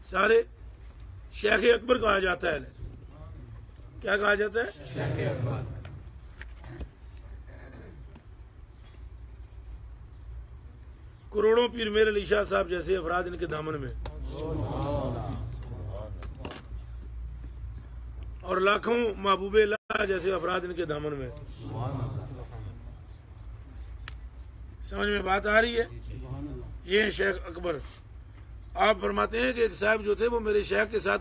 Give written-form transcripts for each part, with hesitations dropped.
सारे शेख अकबर कहा जाता है। क्या कहा जाता है? शेख अकबर। करोड़ों पीर मेरे अली शाह साहब जैसे अफराद इनके दामन में, और लाखों महबूबे अल्लाह जैसे अफराद इनके दामन में। समझ में बात आ रही है? ये है शेख अकबर। आप फरमाते हैं कि एक साहब जो थे वो मेरे शेख के साथ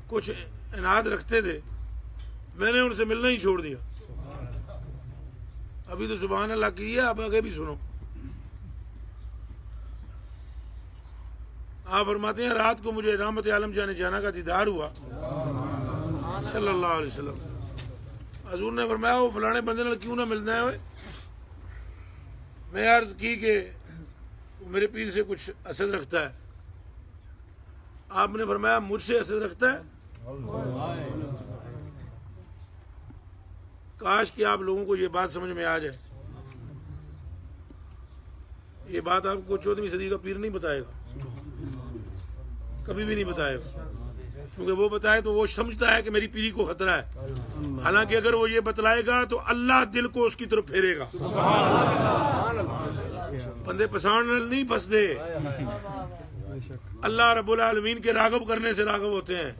कुछ इनाद रखते थे, मैंने उनसे मिलना ही छोड़ दिया। अभी तो सुभान अल्लाह की है, आप आगे भी सुनो। आप फरमाते हैं रात को मुझे रहमत आलम जाने जाना का दीदार हुआ सल्लल्लाहु अलैहि वसल्लम। हजूर ने फरमाया वो फलाने बंदे नाल क्यों ना मिलना है? मैं अर्ज की कि वो मेरे पीर से कुछ असद रखता है। आपने फरमाया मुझसे असद रखता है? काश कि आप लोगों को ये बात समझ में आ जाए। ये बात आपको 14वीं सदी का पीर नहीं बताएगा, कभी भी नहीं बताएगा, क्योंकि वो बताए तो वो समझता है कि मेरी पीरी को खतरा है। हालांकि अगर वो ये बतलाएगा तो अल्लाह दिल को उसकी तरफ फेरेगा। बंदे पसाण नहीं फंसदे, अल्लाह रब्बुल आलमीन के राग़ब करने से राग़ब होते हैं।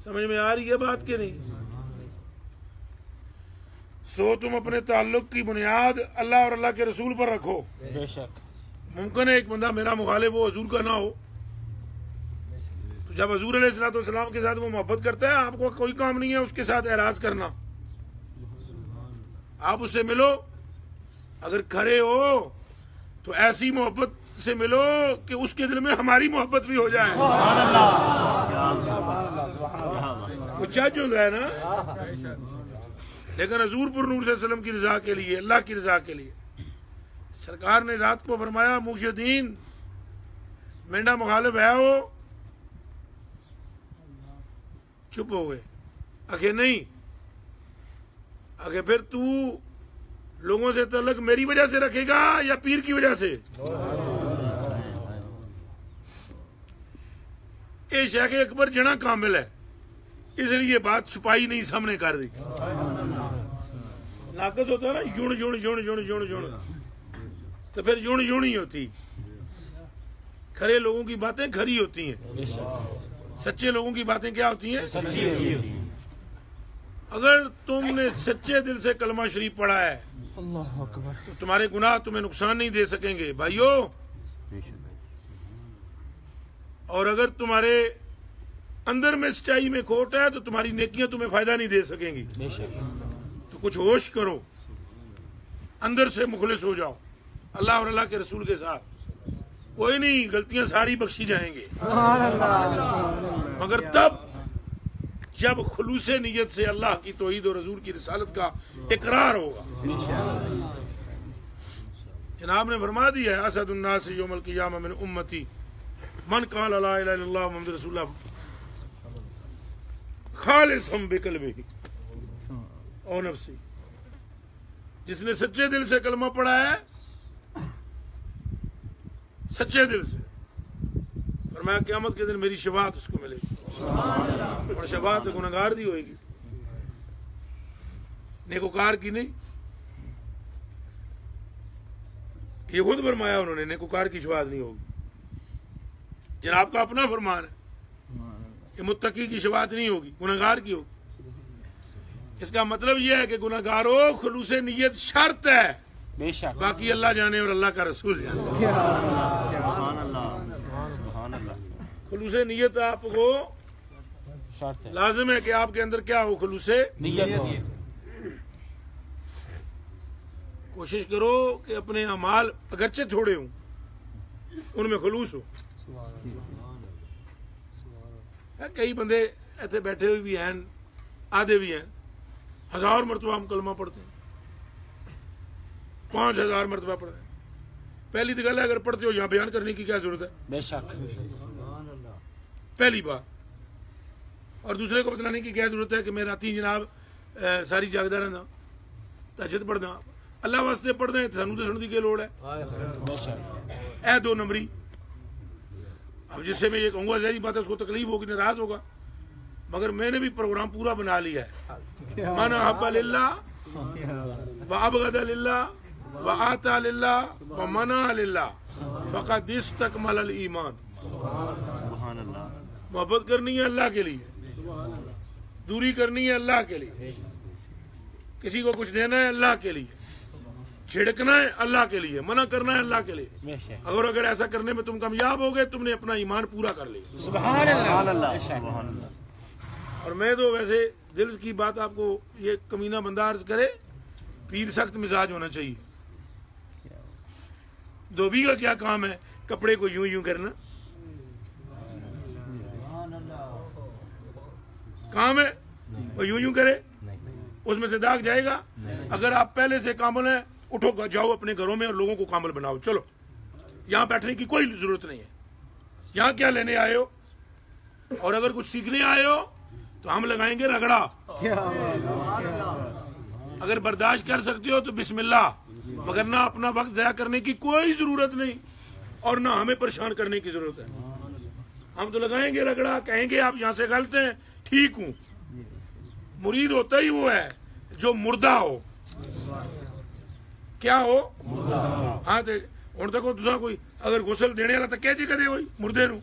समझ में आ रही है बात के नहीं? सो तुम अपने ताल्लुक की बुनियाद अल्लाह और अल्लाह के रसूल पर रखो। मुमकिन है एक बंदा मेरा मुखालिफ वो हजूर का ना हो, तो जब हजूर अलैहिस्सलाम के साथ वो मोहब्बत करता है, आपको कोई काम नहीं है उसके साथ एराज करना। आप उससे मिलो, अगर खरे हो तो ऐसी मोहब्बत से मिलो कि उसके दिल में हमारी मोहब्बत भी हो जाए। वो जज होता है ना। लेकिन हजूर पुर नूर सल्लम की रजा के लिए, अल्लाह की रजा के लिए सरकार ने रात को फरमाया मुर्शिदीन मेंढा मुखालिफ है वो, चुप हो गए। आगे नहीं, आगे फिर तू लोगों से तल्लुक मेरी वजह से रखेगा या पीर की वजह से? ये शेख अकबर जना कामिल है, इसलिए बात छुपाई नहीं, सामने कर दी। नाकस होता है ना, जुण जुण जुण जुण जुण जुण, तो फिर जुण जुण ही होती। खरे लोगों की बातें खरी होती हैं, सच्चे लोगों की बातें क्या होती हैं? सच्ची होती हैं। अगर तुमने सच्चे दिल से कलमा शरीफ पढ़ा है तो तुम्हारे गुनाह तुम्हें नुकसान नहीं दे सकेंगे भाइयों। और अगर तुम्हारे अंदर में सच्चाई में खोट है तो तुम्हारी नेकियां तुम्हें फायदा नहीं दे सकेंगी। तो कुछ होश करो, अंदर से मुखलिस हो जाओ अल्लाह और अल्लाह के रसूल के साथ। कोई नहीं, गलतियां सारी बख्शी जाएंगे, मगर तब जब खुलूसे नियत से अल्लाह की तौहीद और रसूल की रिसालत का इकरार होगा। जनाब ने फरमा दिया है असदुन्नास यौमल क़ियामा मिन उम्मती मन क़ाला ला इलाहा इल्लल्लाह मुहम्मदुर रसूलुल्लाह खालिसन बिक़ल्बिही और नफ्सी। जिसने सच्चे दिल से कलमा पढ़ा है, सच्चे दिल से, फरमाया क़यामत के दिन मेरी शफाअत उसको मिलेगी। और शफाअत गुनहगार दी होगी, नेकोकार की नहीं। ये खुद फरमाया उन्होंने, नेकोकार की शफाअत नहीं होगी। जनाब का अपना फरमान है कि मुत्तकी की शफाअत नहीं होगी, गुनहगार की होगी। इसका मतलब यह है कि गुनहगारों खुलूसे नियत शर्त है, बेशक बाकी अल्लाह जाने और अल्लाह का रसूल जाने। खुलूसे नियत आपको लाजिम है कि आपके अंदर क्या हो? खुलूसे नियत हो। कोशिश करो कि अपने अमाल अगरचे थोड़े हों, उनमें खुलूस हो। कई बंदे ऐसे बैठे हुए भी हैं, आधे भी हैं, 1000 मरतबा हम कलमा पढ़ते हैं, 5000 मरतबा पढ़ते हैं। पहली तो गल है, अगर पढ़ते हो यहाँ बयान करने की क्या जरूरत है? बेशक, पहली बात। और दूसरे को बतलाने की क्या जरूरत है कि मैं राती जनाब सारी जागदा रहना, तहज्जुद पढ़ना, अल्लाह वास्ते पढ़ते हैं, सानू तो सुनने की लोड़ है। ए 2 नंबरी। अब जिससे मैं ये कहूँगा जहरी बात है, उसको तकलीफ होगी, नाराज होगा, मगर मैंने भी प्रोग्राम पूरा बना लिया है। मन अहब्ब लिल्लाह व अबगद लिल्लाह व आता लिल्लाह व मना लिल्लाह फक़द इस्तकमल अल ईमान। मोहब्बत करनी है अल्लाह के लिए, दूरी करनी है अल्लाह के लिए, किसी को कुछ देना है अल्लाह के लिए, छिड़कना है अल्लाह के लिए, मना करना है अल्लाह के लिए। अगर ऐसा करने में तुम कामयाब हो गए, तुमने अपना ईमान पूरा कर लिया। सुभान अल्लाह। और मैं तो वैसे दिल की बात आपको ये कमीना बंदा अर्ज करे, पीर सख्त मिजाज होना चाहिए। धोबी का क्या काम है? कपड़े को यूं यूं करना काम है, वो यूं यूं करे, उसमें से दाग जाएगा। अगर आप पहले से कामल है, उठो जाओ अपने घरों में और लोगों को कामल बनाओ। चलो, यहाँ बैठने की कोई जरूरत नहीं है। यहाँ क्या लेने आए हो? और अगर कुछ सीखने आए हो तो हम लगाएंगे रगड़ा। अगर बर्दाश्त कर सकते हो तो बिस्मिल्लाह, मगर ना अपना वक्त ज़ाया करने की कोई जरूरत नहीं और ना हमें परेशान करने की जरूरत है। हम तो लगाएंगे रगड़ा, कहेंगे आप यहाँ से गलत हैं, ठीक हूं। मुरीद होता ही वो है जो मुर्दा हो। क्या हो? हाँ, तो हुण तक तुसा कोई अगर गुसल देने वाला तो कह जी कदे कोई मुर्दे नूं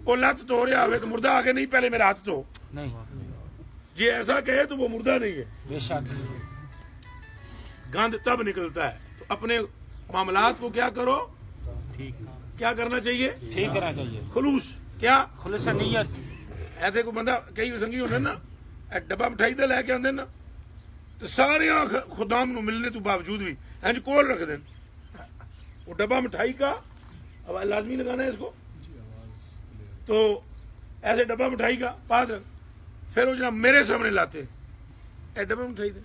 वो लत तो रहा हो तो मुर्दा आगे नहीं, पहले मेरा हाथ तो नहीं। जे ऐसा कहे तो वो मुर्दा नहीं है। बेशक गंद तब निकलता है। तो अपने मामलात को क्या करो, ठीक क्या करना चाहिए? ठीक करना चाहिए। खुलूस, क्या खुलूस नियत। ऐसे को बंदा कई संगी होंगे ना, डब्बा मिठाई तो लैके आते ना, तो सारे खुदाम नूं मिलने तो बावजूद भी इंज कोल रख दें वो डब्बा मिठाई का। अब लाजमी लगाना है इसको, तो ऐसे डब्बा मिठाई का पास रख, फिर वो जनाब मेरे सामने लाते ए डब्बा मिठाई दे।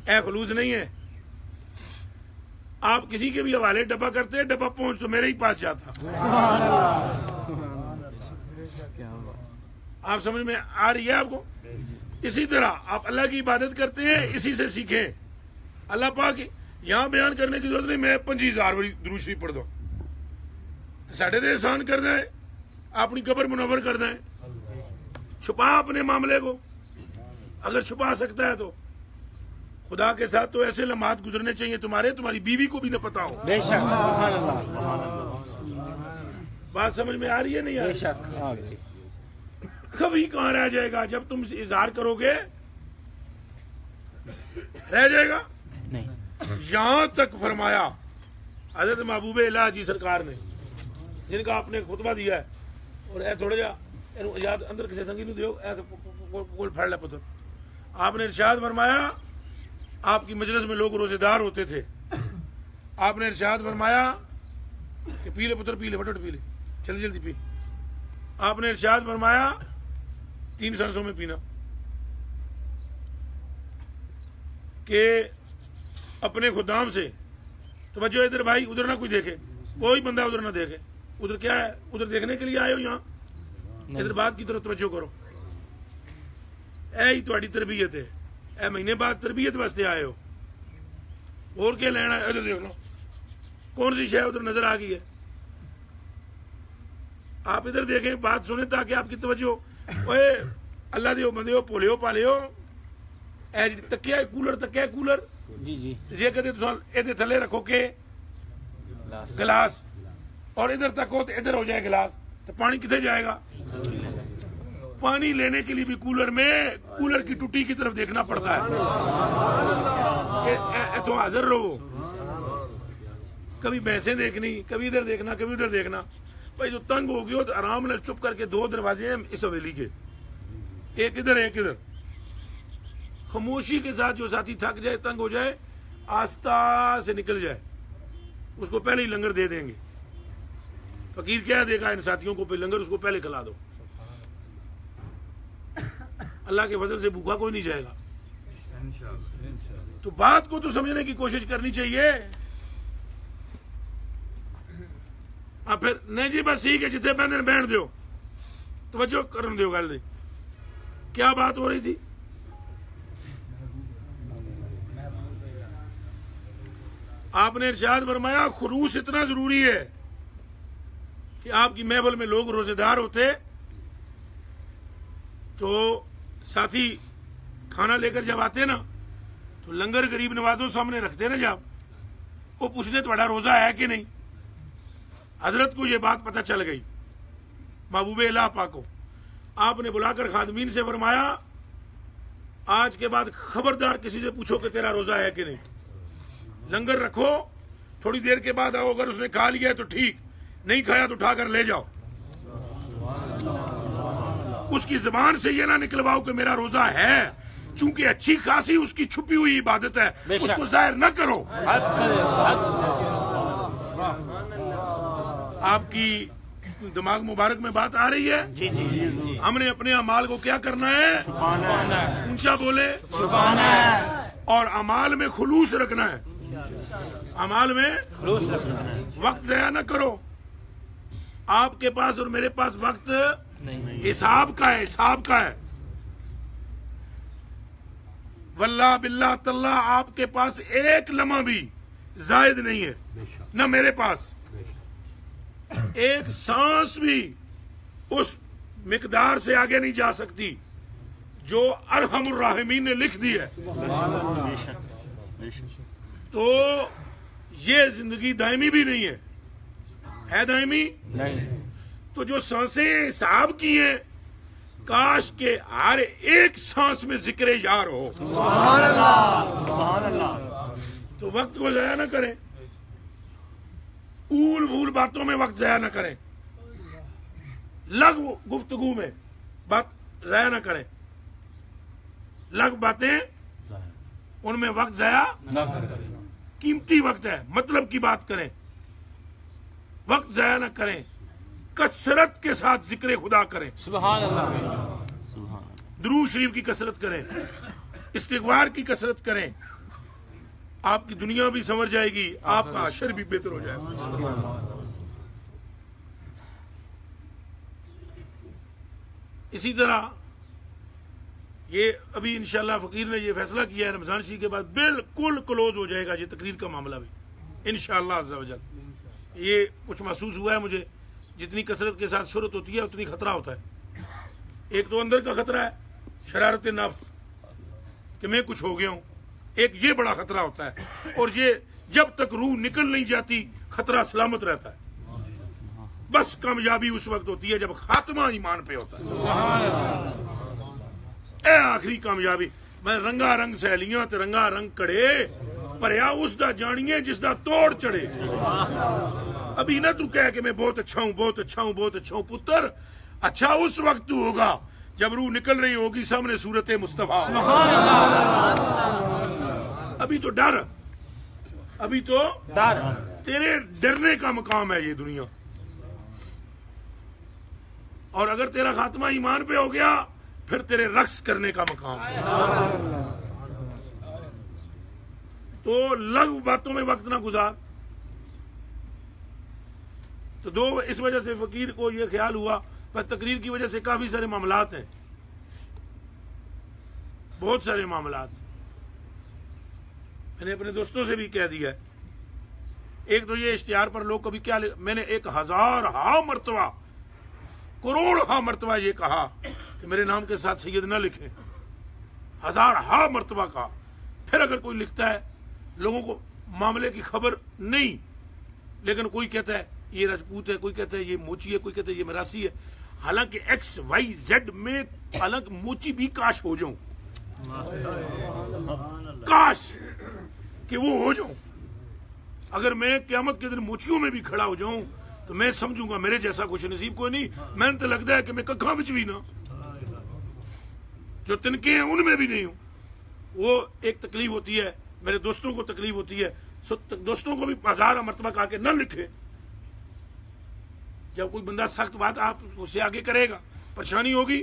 ए खुलूस नहीं है। आप किसी के भी हवाले डब्बा करते हैं, डब्बा पहुंच तो मेरे ही पास जाता। आप समझ में आ रही है आपको? इसी तरह आप अल्लाह की इबादत करते हैं, इसी से सीखें। अल्लाह पाक यहां बयान करने की जरूरत नहीं, मैं 25,000 बारी दुरूद शरीफ पढ़ दो साढ़े तो एहसान कर दें, अपनी कब्र मुनव्वर कर दें। छुपा अपने मामले को, अगर छुपा सकता है तो। खुदा के साथ तो ऐसे लम्हात गुजरने चाहिए तुम्हारी बीवी को भी न पता हो। बेशक, सुभान अल्लाह। बात समझ में आ रही है? नहीं आ रही? बेशक। कभी कहाँ रह जाएगा? जब तुम इजहार करोगे रह जाएगा नहीं। यहां तक फरमाया हजरत महबूब इलाह जी सरकार ने, जिनका आपने खुतबा दिया है, और ए थोड़ा जा याद अंदर किसी संगी नहीं दियो, कोल फड़ ले पुत्र। आपने इरशाद फरमाया, आपकी मजलिस में लोग रोजेदार होते थे, आपने इरशाद फरमाया कि पी ले पुत्र, पी ले, फटाफट पी ले, जल्दी जल्दी पी। आपने इरशाद फरमाया 3 सांसों में पीना, कि अपने खुदाम से तवज्जो इधर भाई, उधर ना कोई देखे, कोई बंदा उधर ना देखे। उधर क्या है? उधर देखने के लिए आए हो? यहाँ इधर बात की तरफ तवज्जो करो। ऐ ही तुम्हारी तरबियत है। ए महीने बाद तरबियत वास्ते आए हो, और क्या लेना है? इधर देख लो कौन सी शय उधर नजर आ गई है। आप इधर देखें, बात सुने, ताकि आपकी तवज्जो। ओए अल्लाह दे बंदे हो, भोले हो, पाले हो। ए तकिया कूलर, तकिया कूलर जी जी, जे कदे तुम इधर थले रखो के गिलास, और इधर तक हो तो इधर हो जाए गिलास, तो पानी किधर जाएगा? पानी लेने के लिए भी कूलर में कूलर की टूटी की तरफ देखना पड़ता है। तो हाजिर रहो, कभी भैंसें देखनी, कभी इधर देखना, कभी उधर देखना। भाई जो तंग हो गया तो आराम से चुप करके 2 दरवाजे हैं इस हवेली के, एक इधर एक इधर। खामोशी के साथ जो साथी थक जाए, तंग हो जाए, आस्ता से निकल जाए, उसको पहले ही लंगर दे देंगे। फकीर क्या देगा इन साथियों को? लंगर उसको पहले खिला दो। अल्लाह के फजल से भूखा कोई नहीं जाएगा। तो बात को तो समझने की कोशिश करनी चाहिए। अब फिर नहीं जी बस ठीक है, जिथे बहने बैठ दो, तवज्जो करने दो। गल क्या बात हो रही थी? आपने इरशाद फरमाया खुलूस इतना जरूरी है कि आपकी महफिल में लोग रोजेदार होते तो साथी खाना लेकर जब आते ना तो लंगर गरीब नवाजों सामने रखते ना, जब वो पूछते तुम्हारा रोजा है कि नहीं। हजरत को ये बात पता चल गई, महबूबे इलाह पाक को आपने बुलाकर खादमीन से फरमाया आज के बाद खबरदार किसी से पूछो कि तेरा रोजा है कि नहीं। लंगर रखो, थोड़ी देर के बाद आओ, अगर उसने खा लिया है तो ठीक, नहीं खाया तो उठाकर ले जाओ। उसकी जुबान से ये ना निकलवाओ कि मेरा रोजा है, चूंकि अच्छी खासी उसकी छुपी हुई इबादत है, उसको जाहिर न करो। आपकी दिमाग मुबारक में बात आ रही है? जी जी जी। हमने अपने अमाल को क्या करना है? ऊंचा बोले, और अमाल में खुलूस रखना है। अमाल में खुलूस रखना है, वक्त ज़ाया न करो। आपके पास और मेरे पास वक्त नहीं, हिसाब का है, हिसाब का है। वल्लाह बिल्लाह तल्लाह आपके पास एक लम्हा भी जायद नहीं है, न मेरे पास एक सांस भी उस मिकदार से आगे नहीं जा सकती जो अरहमुर राहिमीन ने लिख दी है। तो ये जिंदगी दायमी भी नहीं है दायमी नहीं। तो जो सांसें हिसाब की हैं, काश के हर एक सांस में जिक्र यार हो। सुभान अल्लाह, सुभान अल्लाह। तो वक्त को जाया ना करें, ऊल भूल बातों में वक्त जाया ना करें, लग गुफ्तगू में बात जाया ना करें। लग बातें उनमें वक्त जाया ना करें। कीमती वक्त है, मतलब की बात करें, वक्त जाया ना करें। कसरत के साथ जिक्र खुदा करें, सुभान अल्लाह, सुभान। दुरूद शरीफ की कसरत करें, इस्तिगफार की कसरत करें। आपकी दुनिया भी संवर जाएगी, आपका अशर भी बेहतर हो जाएगा। इसी तरह ये अभी इंशाल्लाह फकीर ने ये फैसला किया है, रमजान शरीफ के बाद बिल्कुल क्लोज हो जाएगा ये तकरीर का मामला भी इंशाल्लाह अज़्ज़ा वजल। ये कुछ महसूस हुआ है मुझे, जितनी कसरत के साथ शुरुआत होती है उतनी खतरा होता है। एक तो अंदर का खतरा है, शरारत नफ्स कि मैं कुछ हो गया हूं, एक ये बड़ा खतरा होता है। और ये जब तक रूह निकल नहीं जाती खतरा सलामत रहता है। बस कामयाबी उस वक्त होती है जब खात्मा ईमान पे होता है। ए आखिरी कामयाबी। मैं रंगा रंग सहेलियां ते रंगा रंग कड़े भरिया उसदा जानिए जिसदा तोड़ चढ़े। अभी ना तू कह के मैं बहुत अच्छा हूं, बहुत अच्छा हूं, बहुत अच्छा हूं। पुत्र अच्छा उस वक्त तू होगा जब रूह निकल रही होगी सामने सूरत मुस्तफा। अभी तो डर, अभी तो डर, तेरे डरने का मकाम है ये दुनिया। और अगर तेरा खात्मा ईमान पे हो गया फिर तेरे रक्स करने का मकाम है। तो लघु बातों में वक्त ना गुजार। तो दो इस वजह से फकीर को यह ख्याल हुआ, पर तकरीर की वजह से काफी सारे मामलात हैं, बहुत सारे मामलात। मैंने अपने दोस्तों से भी कह दिया है। एक तो ये इश्तिहार पर लोग कभी क्या, मैंने 1000 मरतबा, करोड़ मरतबा ये कहा कि मेरे नाम के साथ सैयद ना लिखें। 1000 मरतबा कहा। फिर अगर कोई लिखता है, लोगों को मामले की खबर नहीं, लेकिन कोई कहता है ये राजपूत है, कोई कहता है ये मोची है, कोई कहता है ये मरासी है। हालांकि XYZ में हालांकि मोची भी काश हो जाऊं, काश कि वो हो जाऊं। अगर मैं क़यामत के दिन मोचियों में भी खड़ा हो जाऊं तो मैं समझूंगा मेरे जैसा खुश नसीब कोई नहीं। मैंने तो लगता है कि मैं कखा बिच भी ना, जो तिनके हैं उनमें भी नहीं हूं। वो एक तकलीफ होती है, मेरे दोस्तों को तकलीफ होती है। सो दोस्तों को भी 1000 मरतबा कहा के न लिखे। जब कोई बंदा सख्त बात आप उससे आगे करेगा, परेशानी होगी,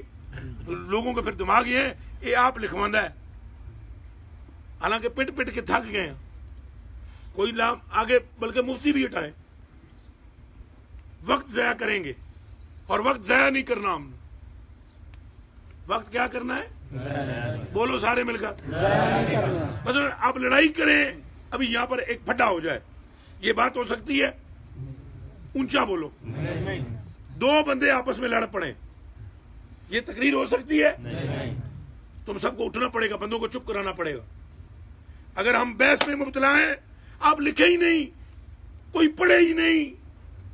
तो लोगों का फिर दिमाग ये आप लिखवांदा है। हालांकि पिट पिट के थक गए हैं, कोई नाम आगे बल्कि मुफ्ती भी हटाए। वक्त जाया करेंगे, और वक्त जाया नहीं करना हमने। वक्त क्या करना है? बोलो सारे मिलकर। बस आप लड़ाई करें अभी यहाँ पर एक फटा हो जाए, ये बात हो सकती है? ऊंचा बोलो। नहीं। दो बंदे आपस में लड़ पड़े, ये तकरीर हो सकती है? नहीं। तुम सबको उठना पड़ेगा, बंदों को चुप कराना पड़ेगा। अगर हम बहस में मुब्तला हैं, आप लिखे ही नहीं, कोई पढ़े ही नहीं,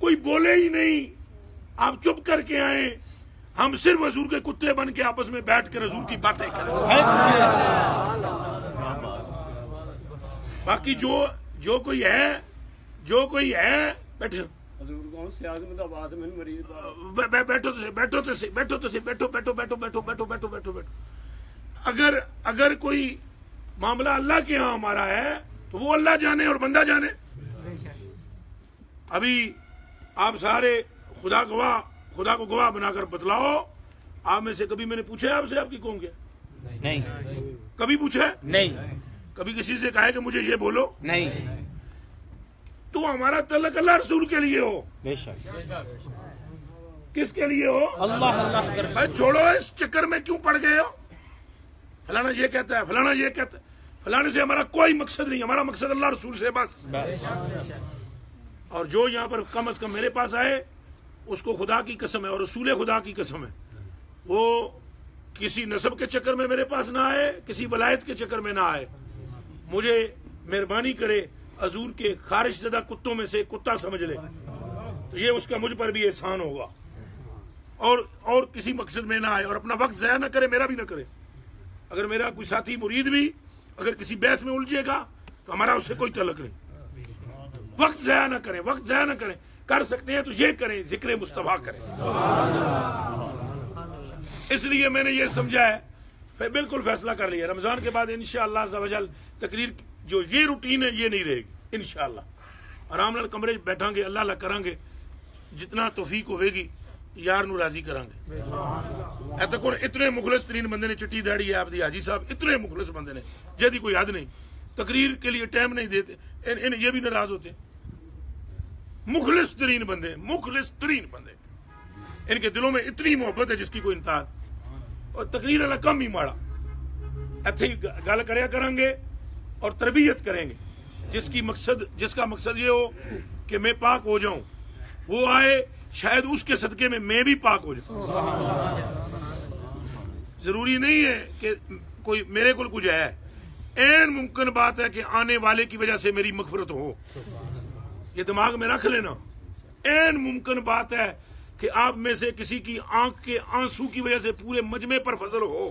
कोई बोले ही नहीं, आप चुप करके आए, हम सिर्फ हजूर के कुत्ते बन के आपस में बैठ कर हजूर की बातें करें। बाकी जो कोई है बैठे बैठो। अगर कोई मामला अल्लाह के यहाँ हमारा है तो वो अल्लाह जाने और बंदा जाने। अभी आप सारे खुदा को गवाह बनाकर बतलाओ, आप में से कभी मैंने पूछा है आपसे आपकी कौम क्या? नहीं। कभी पूछा है? नहीं। कभी किसी से कहा है कि मुझे ये बोलो? नहीं। तो हमारा तल्लक अल्लाह रसूल के लिए हो, बेशक। किसके लिए हो? अल्लाह के भाई छोड़ो, इस चक्कर में क्यों पड़ गए हो? फलाना ये कहता है, फलाना ये कहता है, फलाने से हमारा कोई मकसद नहीं, हमारा मकसद अल्लाह रसूल से बस। और जो यहाँ पर कम से कम मेरे पास आए उसको खुदा की कसम है और रसूल खुदा की कसम है, वो किसी नस्ब के चक्कर में मेरे पास ना आए, किसी वलायत के चक्कर में ना आए, मुझे मेहरबानी करे हजूर के खारिश ज़दा कुत्तों में से कुत्ता समझ ले, तो ये उसका मुझ पर भी एहसान होगा। और किसी मकसद में ना आए और अपना वक्त ज़ाया ना करे, मेरा भी ना करे। अगर मेरा कोई साथी मुरीद भी अगर किसी बहस में उलझेगा तो हमारा उससे कोई तल्लक नहीं। वक्त ज़ाया ना करें, कर सकते हैं तो ये करें, जिक्र मुस्तफा करें। इसलिए मैंने ये समझा है, फिर बिल्कुल फैसला कर लिया, रमजान के बाद इंशाअल्लाह अज़्ज़ा वजल तकरीर जो ये रूटीन है ये नहीं रहेगी इंशाअल्लाह। आराम नाल कमरे बैठांगे, अल्लाह अल्लाह करांगे, जितना तौफीक होगी यार नू राजी करांगे। ऐ तक इतने मुखलिस तरीन बंदे ने, चिट्टी दाड़ी है आपदी हाजी साहब, इतने मुखलिस बंदे ने जैदी कोई हद नहीं, तकरीर के लिए टाइम नहीं देते, ये भी नाराज होते। मुखलिस तरीन बंदे, इनके दिलों में इतनी मोहब्बत है जिसकी कोई इंतहा, और तकरीर वाला कम ही माड़ा। इत्थे ही गल करया करांगे और तरबियत करेंगे, जिसका मकसद ये हो कि मैं पाक हो जाऊं, वो आए शायद उसके सदके में मैं भी पाक हो जाऊं। जरूरी नहीं है कि कोई मेरे को कुछ है, एन मुमकिन बात है कि आने वाले की वजह से मेरी मगफरत हो, ये दिमाग में रख लेना। एन मुमकिन बात है कि आप में से किसी की आंख के आंसू की वजह से पूरे मजमे पर फजल हो।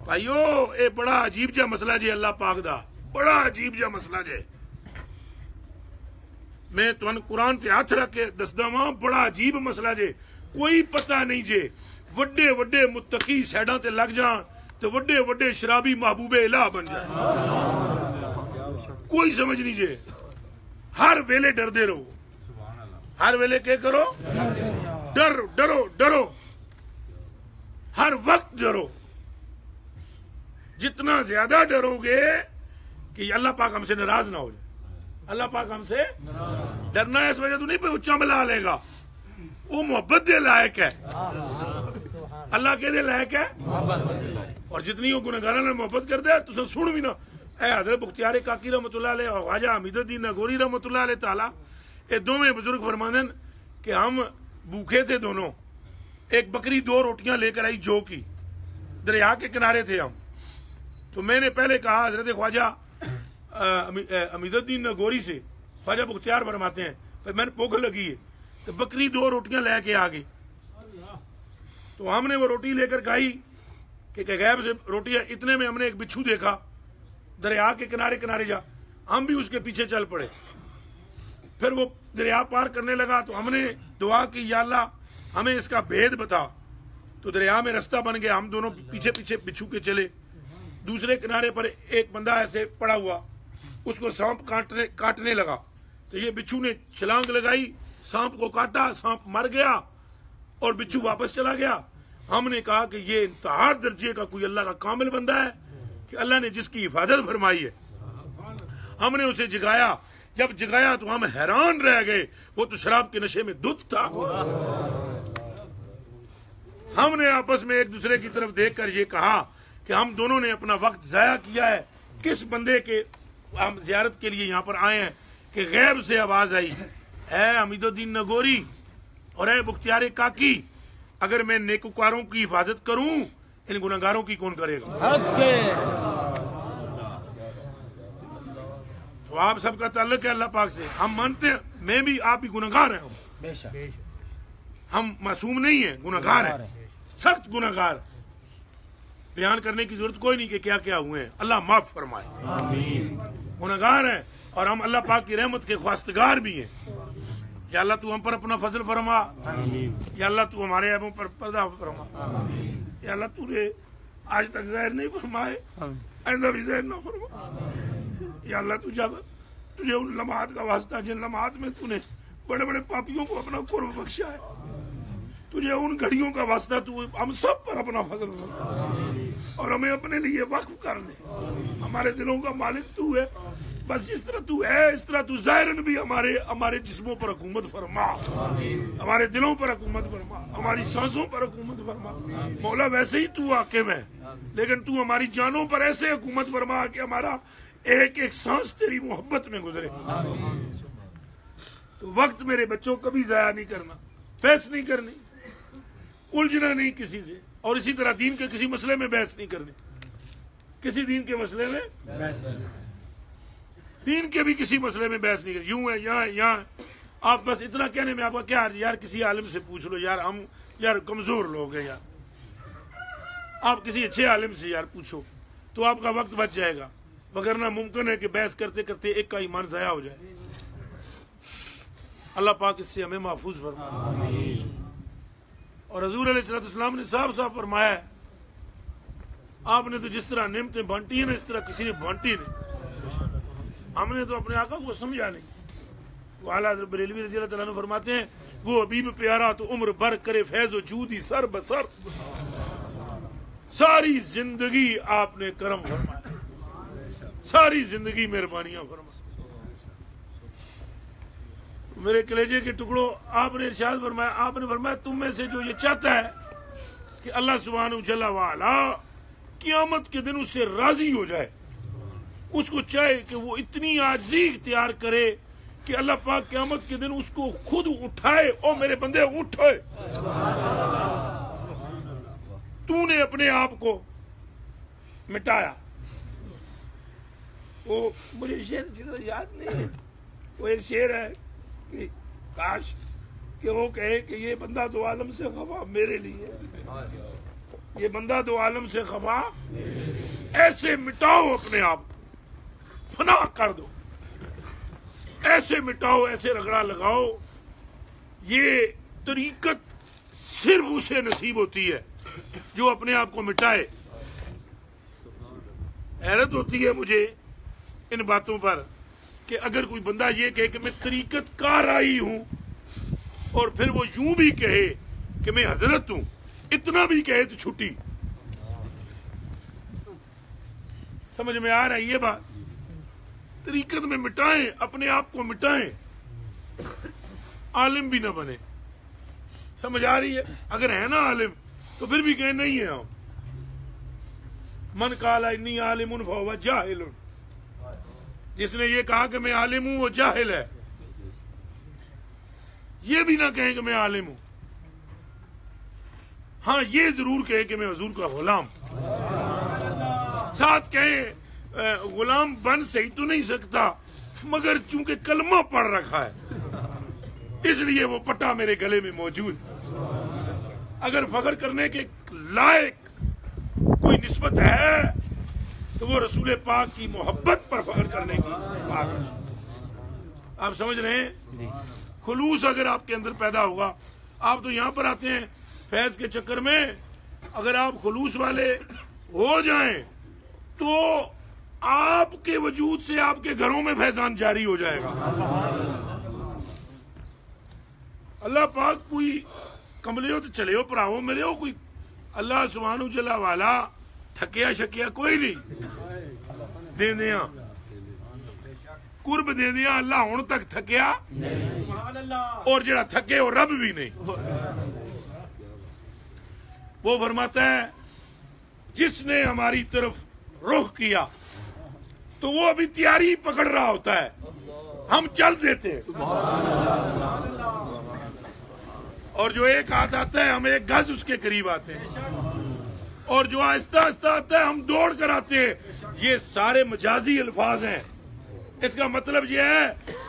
भाइयों, ये बड़ा अजीब जा मसला जे अल्लाह पाक दा, बड़ा अजीब जा मसला जे। मैं तुहानू कुरान ते हाथ रख के दसदा वां, बड़ा अजीब मसला जे। कोई पता नहीं जे वड्डे वड्डे मुत्तकी साइडां ते लग जान तो वड्डे वड्डे शराबी महबूबे इलाह बन जाए, कोई समझ नहीं जे। हर वेले डरदे रहो, हर वेले क्या करो? डरो, हर वक्त डरो। जितना ज्यादा डरोगे कि अल्लाह पाक हमसे नाराज ना हो जाए। अल्लाह पाक हमसे डरना है इस वजह तो नहीं पे उच्चा मिला लेगा, वो मोहब्बत दे लायक है, अल्लाह के दे लायक है। और जितनी वो गुनहगारां नाल मोहब्बत करदा है, तुसीं सुन भी ना, ए हज़रत बख्तियार काकी रहमतुल्लाह अलैह और ख्वाजा हमीदुद्दीन नागौरी रहमतुल्लाह अलैह ताला, ये दोवें बुजुर्ग फरमानन कि हम भूखे थे दोनों, एक बकरी 2 रोटियां लेकर आई जो की, दरिया के किनारे थे हम। तो मैंने पहले कहा हजरत ख्वाजा हमीदुद्दीन नागौरी से, ख्वाजा बख्तियार फरमाते हैं भाई मैंने भूख लगी है, तो बकरी 2 रोटियां लेके आ गई। तो हमने वो रोटी लेकर खाई कि गैब से रोटियां, इतने में हमने एक बिच्छू देखा दरिया के किनारे जा, हम भी उसके पीछे चल पड़े। फिर वो दरिया पार करने लगा तो हमने दुआ की, या अल्लाह हमें इसका भेद बता। तो दरिया में रास्ता बन गया, हम दोनों पीछे पीछे बिच्छू के चले। दूसरे किनारे पर एक बंदा ऐसे पड़ा हुआ, उसको सांप काटने लगा, तो ये बिच्छू ने छलांग लगाई, सांप को काटा, सांप मर गया और बिच्छू वापस चला गया। हमने कहा कि ये इंतहा दर्जे का कोई अल्लाह का कामिल बंदा है कि अल्लाह ने जिसकी हिफाजत फरमाई है। हमने उसे जगाया, जब जगाया तो हम हैरान रह गए, वो तो शराब के नशे में धुत था। हमने आपस में एक दूसरे की तरफ देखकर ये कहा कि हम दोनों ने अपना वक्त जाया किया है, किस बंदे के हम जियारत के लिए यहाँ पर आए हैं कि गैब से आवाज आई है हमीदुद्दीन नगोरी और है मुख्तियार काकी, अगर मैं नेकुकारों की हिफाजत करूं इन गुनहगारों की कौन करेगा? तो आप सबका ताल्लुक है अल्लाह पाक से। हम मानते हैं, मैं भी आप भी गुनहगार हैं, हम मासूम नहीं है, गुनहगार है, सख्त गुनहगार। बयान करने की जरूरत कोई नहीं कि क्या क्या हुए हैं, अल्लाह माफ फरमाए। गुनहगार है और हम अल्लाह पाक की रहमत के ख्वास्तगार भी हैं। या अल्लाह तू हम पर अपना फजल फरमा, या अल्लाह तू हमारे ऐबों पर पर्दा फरमा, या अल्लाह तूने आज तक ज़ाहिर नहीं फरमाए, आइंदा भी ज़ाहिर ना फरमा। या अल्लाह तू जब तुझे उन लम्हात का वास्ता जिन लम्हात में तूने बड़े बड़े पापियों को अपना कुर्ब बख्शा है, तुझे उन घड़ियों का वास्ता तू हम सब पर अपना फजल फरमा और हमें अपने लिए वक्फ कर दे। हमारे दिलों का मालिक तू है, बस जिस तरह तू है इस तरह तू ज़ाहिरन भी हमारे जिस्मों पर हुकूमत फरमा, हमारे दिलों पर हुकूमत फरमा, हमारी सांसों पर हुकूमत फरमा। मौला वैसे ही तू हाकिम है, लेकिन तू हमारी जानों पर ऐसे हुकूमत फरमा कि हमारा एक एक सांस तेरी मोहब्बत में गुजरे। तो वक्त मेरे बच्चों कभी जाया नहीं करना, बहस नहीं करनी, उलझना नहीं किसी से, और इसी तरह दीन के किसी मसले में बहस नहीं करनी, किसी दीन के मसले में दीन के भी किसी मसले में बहस नहीं करनी। यूं है यहाँ आप बस इतना कहने में आपका क्या यार, किसी आलिम से पूछ लो यार, हम यार कमजोर लोग हैं यार, आप किसी अच्छे आलिम से यार पूछो तो आपका वक्त बच जाएगा, वगरना मुमकिन है कि बहस करते करते एक का ईमान ज़ाया हो जाए। अल्लाह पाक इससे हमें महफूज फरमाए। और हजूर अलैहिस्सलाम ने साफ साफ फरमाया है, आपने तो जिस तरह नेमतें बांटी है ना इस तरह किसी ने बांटी नहीं। हमने तो अपने आका को समझा नहीं। वाला बरेलवी रज़ी अल्लाह तआला फरमाते हैं, वो हबीब प्यारा तो उम्र भर करे फैज़ व जूदी सर बसर, सारी जिंदगी आपने करम फरमाया, सारी जिंदगी मेहरबानियां फरमा। मेरे कलेजे के टुकड़ों, आपने इरशाद फरमाया, आपने फरमाया तुम में से जो ये चाहता है कि अल्लाह सुब्हानहू जल्ला वाला क़यामत के दिन उससे राजी हो जाए, उसको चाहे कि वो इतनी आजिज़ी इख्तियार करे कि अल्लाह पाक क़यामत के दिन उसको खुद उठाए, ओ मेरे बंदे उठे, तूने अपने आप को मिटाया। वो मुझे शेर याद नहीं है, वो एक शेर है कि काश कि वो कहे कि ये बंदा दो आलम से खफा मेरे लिए, ये बंदा दो आलम से खफा, ऐसे मिटाओ अपने आप, फना कर दो, ऐसे मिटाओ, ऐसे रगड़ा लगाओ। ये तरीकत सिर्फ उसे नसीब होती है जो अपने आप को मिटाए। हैरत होती है मुझे इन बातों पर कि अगर कोई बंदा ये कहे कि मैं तरीकत कार आई हूं और फिर वो यूं भी कहे कि मैं हजरत हूं, इतना भी कहे तो छुट्टी। समझ में आ रहा है ये बात? तरीकत में मिटाएं, अपने आप को मिटाएं, आलिम भी ना बने। समझ आ रही है? अगर है ना आलिम तो फिर भी कहे नहीं है हम। मन काला इन्नी आलिमुन फहुवा जाहिलुन, जिसने ये कहा कि मैं आलिम हूं वो जाहिल है। ये भी ना कहें कि मैं आलिम हूं, हाँ ये जरूर कहें कि मैं हुजूर का गुलाम। साथ कहें गुलाम बन सही तो नहीं सकता, मगर चूंकि कलमा पढ़ रखा है इसलिए वो पट्टा मेरे गले में मौजूद। अगर फख्र करने के लायक कोई निस्बत है तो वो रसूल पाक की मोहब्बत पर फख्र करने की बात है। आप समझ रहे हैं? खुलूस अगर आपके अंदर पैदा होगा, आप तो यहाँ पर आते हैं फैज के चक्कर में, अगर आप खुलूस वाले हो जाएं तो आपके वजूद से आपके घरों में फैजान जारी हो जाएगा। अल्लाह पाक कोई कमले हो तो चले हो, भराओ मेरे हो, कोई अल्लाह सुब्हानहू जल्ला वाला थकिया शकिया कोई नहीं, दे दिया कुर्ब दे दिया। अल्लाह हुण तक थकिया और जड़ा थके वो रब भी नहीं। वो फरमाता है जिसने हमारी तरफ रुख किया तो वो अभी तैयारी पकड़ रहा होता है, हम चल देते हैं। और जो एक हाथ आता है हम एक गज उसके करीब आते हैं, और जो आहिस्ता आहिस्ता आता है हम दौड़ कर आते हैं। ये सारे मजाजी अल्फाज हैं। इसका मतलब ये है,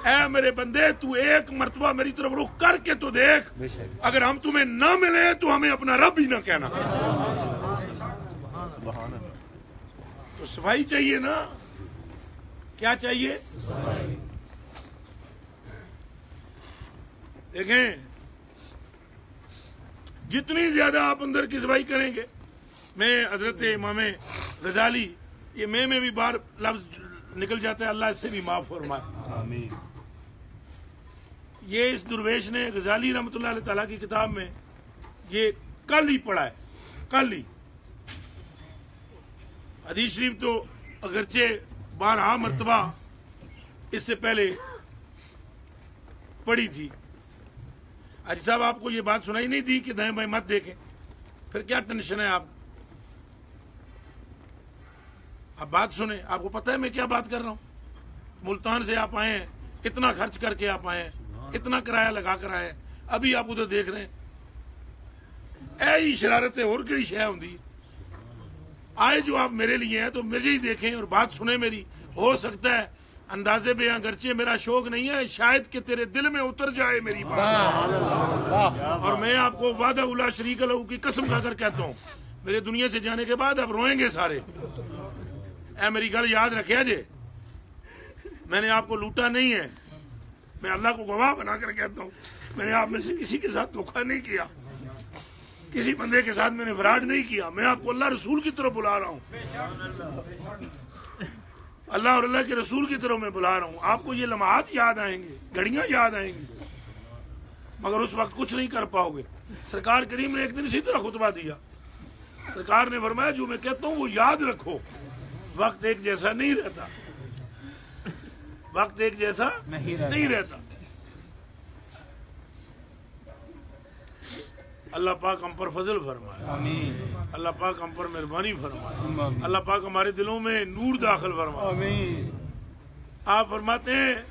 ऐ मेरे बंदे तू एक मर्तबा मेरी तरफ रुख करके तो देख, अगर हम तुम्हें ना मिले तो हमें अपना रब ही ना कहना। तो सफाई चाहिए ना, क्या चाहिए? देखें, जितनी ज्यादा आप अंदर की सफाई करेंगे, मैं हजरत इमाम गजाली, ये में भी बार लफ्ज निकल जाता है, अल्लाह इससे भी माफ फरमाए। आमीन। ये इस दुर्वेश ने गजाली रहमतुल्लाह अलैह ताला की किताब में ये कल ही पढ़ा है, कल ही। हदीस शरीफ तो अगरचे 12 मरतबा इससे पहले पढ़ी थी। हाजी साहब आपको ये बात सुनाई नहीं थी कि दाएं बाएं मत देखें, फिर क्या टेंशन है? आप बात सुने, आपको पता है मैं क्या बात कर रहा हूं। मुल्तान से आप आए हैं, इतना खर्च करके आप आए हैं, इतना किराया लगा कर आए हैं, अभी आप उधर देख रहे हैं। ऐसी शरारतें और कई शय होंगी। आए जो आप मेरे लिए हैं तो मुझे ही देखें और बात सुने मेरी। हो सकता है अंदाजे बयां गर्चे मेरा शौक नहीं है, शायद कि तेरे दिल में उतर जाए मेरी बात। और मैं आपको वादा उला शरीक लहू की कसम खाकर कहता हूँ, मेरे दुनिया से जाने के बाद अब रोएंगे सारे। ऐ मेरी गल याद रखे जे, मैंने आपको लूटा नहीं है, मैं अल्लाह को गवाह बनाकर कहता हूँ, मैंने आप में से किसी के साथ धोखा नहीं किया, किसी बंदे के साथ मैंने फ्रॉड नहीं किया। मैं आपको अल्लाह रसूल की तरफ बुला रहा हूँ, अल्लाह और अल्लाह के रसूल की तरफ मैं बुला रहा हूँ। आपको ये लम्हात याद आएंगे, घड़ियां याद आएंगी, मगर उस वक्त कुछ नहीं कर पाओगे। सरकार करीम ने एक दिन इसी तरह खुतबा दिया। सरकार ने फरमाया, जो मैं कहता हूँ वो याद रखो, वक्त एक जैसा नहीं रहता, वक्त एक जैसा नहीं रहता। अल्लाह पाक हम पर फजल फरमाए, अल्लाह पाक हम पर मेहरबानी फरमाए, अल्लाह पाक हमारे दिलों में नूर दाखिल फरमाए। आप फरमाते हैं,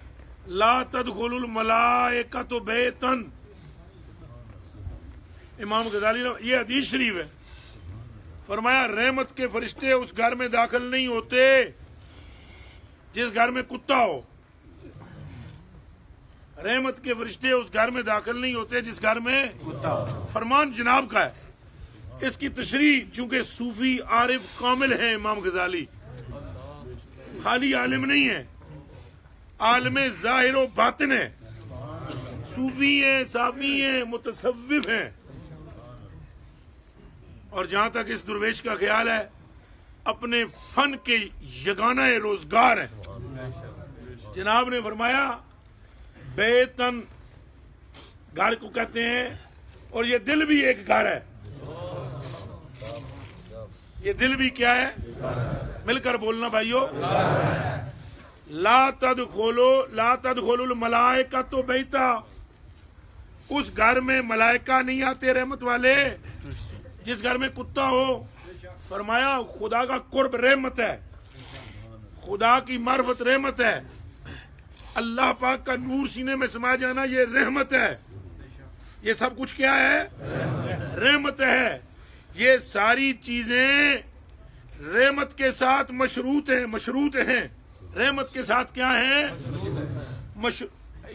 ला तदखुलुल मलाइकतु बैतन, इमाम गजाली, ये हदीस शरीफ है। फरमाया, रहमत के फरिश्ते उस घर में दाखिल नहीं होते जिस घर में कुत्ता हो। रहमत के फरिश्ते उस घर में दाखिल नहीं होते जिस घर में कुत्ता हो। फरमान जनाब का है। इसकी तशरीह चूंकि सूफी आरिफ कामिल है इमाम गजाली, खाली आलिम नहीं है, आलिम जाहिर व बातिन है, सूफी है, साफी है, मुतसव्विफ है। और जहां तक इस दुर्वेश का ख्याल है, अपने फन के यगाना रोजगार है। जनाब ने फरमाया, बेतन घर को कहते हैं, और ये दिल भी एक घर है। ये दिल भी क्या है? मिलकर बोलना भाइयों। ला तदखुलुल मलाइकतु बैता, उस घर में मलाइका नहीं आते रहमत वाले जिस घर में कुत्ता हो। फरमाया, खुदा का कुर्ब रहमत है, खुदा की मार्फत रहमत है, अल्लाह पाक का नूर सीने में समा जाना ये रहमत है। ये सब कुछ क्या है? रहमत है। ये सारी चीजें रहमत के साथ मशरूत हैं, मशरूत हैं। रहमत के साथ क्या है?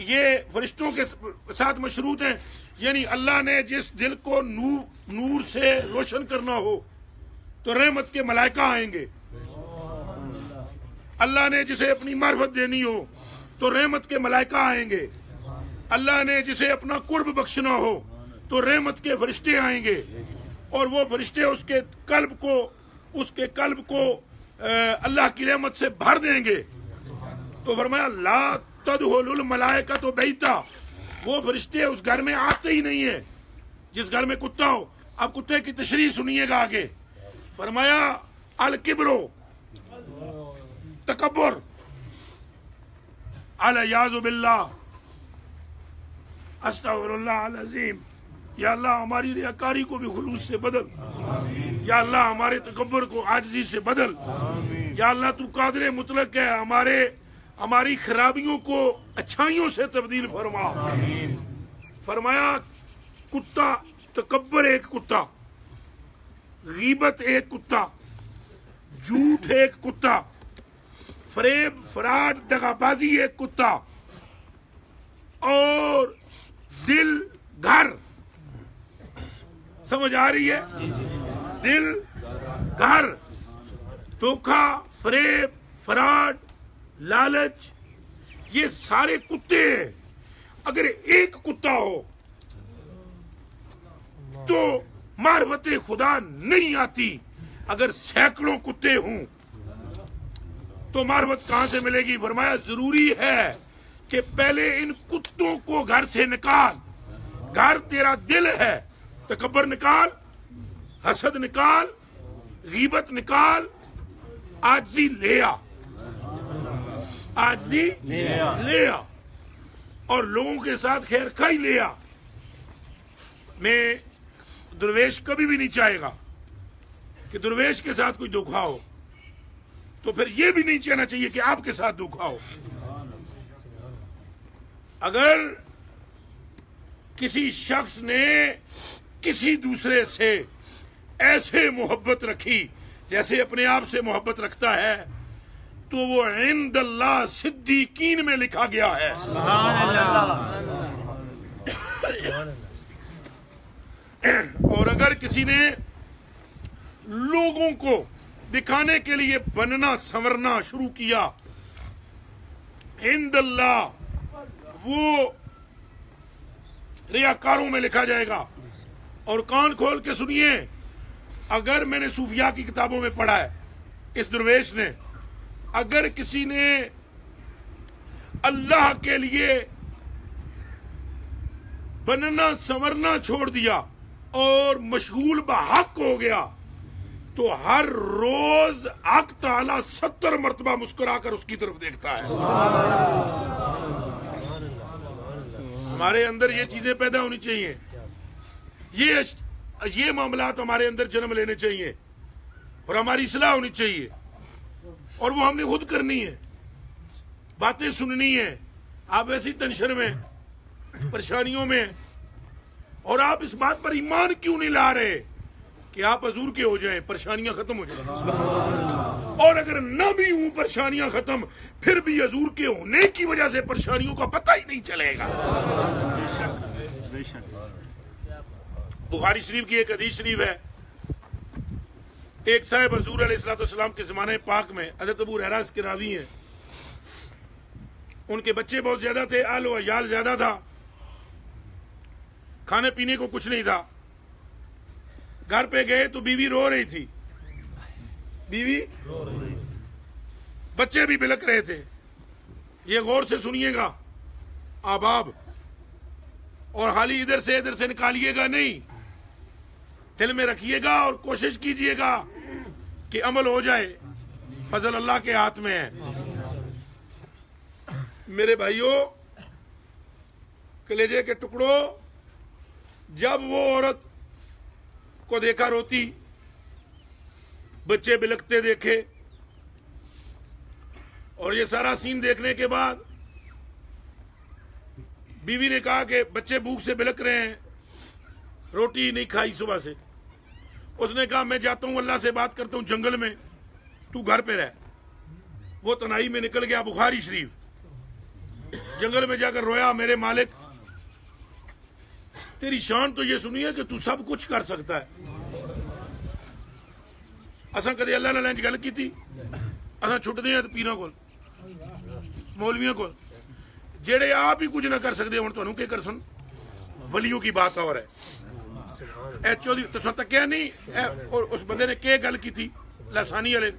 ये फरिश्तों के साथ मशरूत हैं। यानी अल्लाह ने जिस दिल को नूर से रोशन करना हो तो रहमत के मलाइका आएंगे। अल्लाह ने जिसे अपनी मार्फत देनी हो तो रहमत के मलाइका आएंगे। अल्लाह ने जिसे अपना कुर्ब बख्शना हो तो रहमत के फरिश्ते आएंगे, और वो फरिश्ते उसके कल्ब को अल्लाह की रहमत से भर देंगे। तो फरमाया, ला तदखुलुल मलाइकतु बैता, वो फरिश्ते उस घर में आते ही नहीं है जिस घर में कुत्ता हो। अब कुत्ते की तशरीह सुनिएगा आगे। फरमाया, अल किब्रो, तकब्बुर, अल याज़ु बिल्लाह, अस्तगफिरुल्लाह अल अज़ीम। या अल्लाह हमारी रियाकारी को भी खुलूस से बदल, या अल्लाह हमारे तकब्बुर को आजिज़ी से बदल, या अल्लाह तू कादिर मुतलक है, हमारी खराबियों को अच्छाइयों से तब्दील फरमा। फरमाया कुत्ता तकब्बर एक कुत्ता, गीबत एक कुत्ता, झूठ एक कुत्ता, फरेब फराड दगाबाजी एक कुत्ता, और दिल घर। समझ आ रही है? दिल घर, धोखा, फरेब, फराड, लालच, ये सारे कुत्ते हैं। अगर एक कुत्ता हो तो मारफत खुदा नहीं आती, अगर सैकड़ों कुत्ते हों तो मारफत कहां से मिलेगी? फरमाया जरूरी है कि पहले इन कुत्तों को घर से निकाल। घर तेरा दिल है, तकब्बर निकाल, हसद निकाल, गीबत निकाल, आजिज़ी ले आ, आजिज़ी ले आ, और लोगों के साथ खैर खाई ले आ। मैं दुर्वेश कभी भी नहीं चाहेगा कि दुर्वेश के साथ कोई धोखा हो, तो फिर यह भी नहीं चाहना चाहिए कि आपके साथ धोखा हो। अगर किसी शख्स ने किसी दूसरे से ऐसे मोहब्बत रखी जैसे अपने आप से मोहब्बत रखता है, तो वो इंदल्लाह सिद्दीकीन में लिखा गया है। और अगर किसी ने लोगों को दिखाने के लिए बनना संवरना शुरू किया, इंदल्लाह वो रियाकारों में लिखा जाएगा। और कान खोल के सुनिए, अगर मैंने सूफिया की किताबों में पढ़ा है, इस दुर्वेश ने अगर किसी ने अल्लाह के लिए बनना संवरना छोड़ दिया और मशगूल बहक हो गया, तो हर रोज हक ताला 70 मरतबा मुस्कुराकर उसकी तरफ देखता है। हमारे अंदर ये चीजें पैदा होनी चाहिए, ये मामलात हमारे अंदर जन्म लेने चाहिए और हमारी इस्लाह होनी चाहिए, और वो हमने खुद करनी है। बातें सुननी है। आप ऐसी टेंशन में, परेशानियों में, और आप इस बात पर ईमान क्यों नहीं ला रहे कि आप हजूर के हो जाएं, परेशानियां खत्म हो जाएं। और अगर न भी हूं परेशानियां खत्म, फिर भी हजूर के होने की वजह से परेशानियों का पता ही नहीं चलेगा। बुखारी शरीफ की एक हदीस शरीफ है, एक साहब हजूर अलैहिस्सलाम के ज़माने पाक में, हज़रत अबू हुरैरा के रावी हैं, उनके बच्चे बहुत ज्यादा थे, आल व अयाल ज्यादा था, खाने पीने को कुछ नहीं था। घर पे गए तो बीवी रो रही थी, बीवी बच्चे भी बिलक रहे थे। ये गौर से सुनिएगा आबाब, और हाली इधर से निकालिएगा नहीं, दिल में रखिएगा और कोशिश कीजिएगा कि अमल हो जाए। फजल अल्लाह के हाथ में है। मेरे भाइयों, कलेजे के टुकड़ों, जब वो औरत को देखा रोती, बच्चे बिलकते देखे, और ये सारा सीन देखने के बाद बीवी ने कहा कि बच्चे भूख से बिलक रहे हैं, रोटी नहीं खाई सुबह से। उसने कहा मैं जाता हूं, अल्लाह से बात करता हूं जंगल में, तू घर पे रह। वो तनाई में निकल गया। बुखारी शरीफ, जंगल में जाकर रोया, मेरे मालिक तेरी शान तो ये सुनी है कि तू सब कुछ कर सकता है। असा कदे अल्लाह नाल इंज गल कीती? असा छुटदे हैं पीरां कोल, मौलवियों कोल, जेड़े आप ही कुछ ना कर सकते, हुण तुहानूं के करसन। वलियों की बात और है। चौधरी तुसां तक्या नहीं, और उस बंदे ने के गल की थी, लासानी वाले,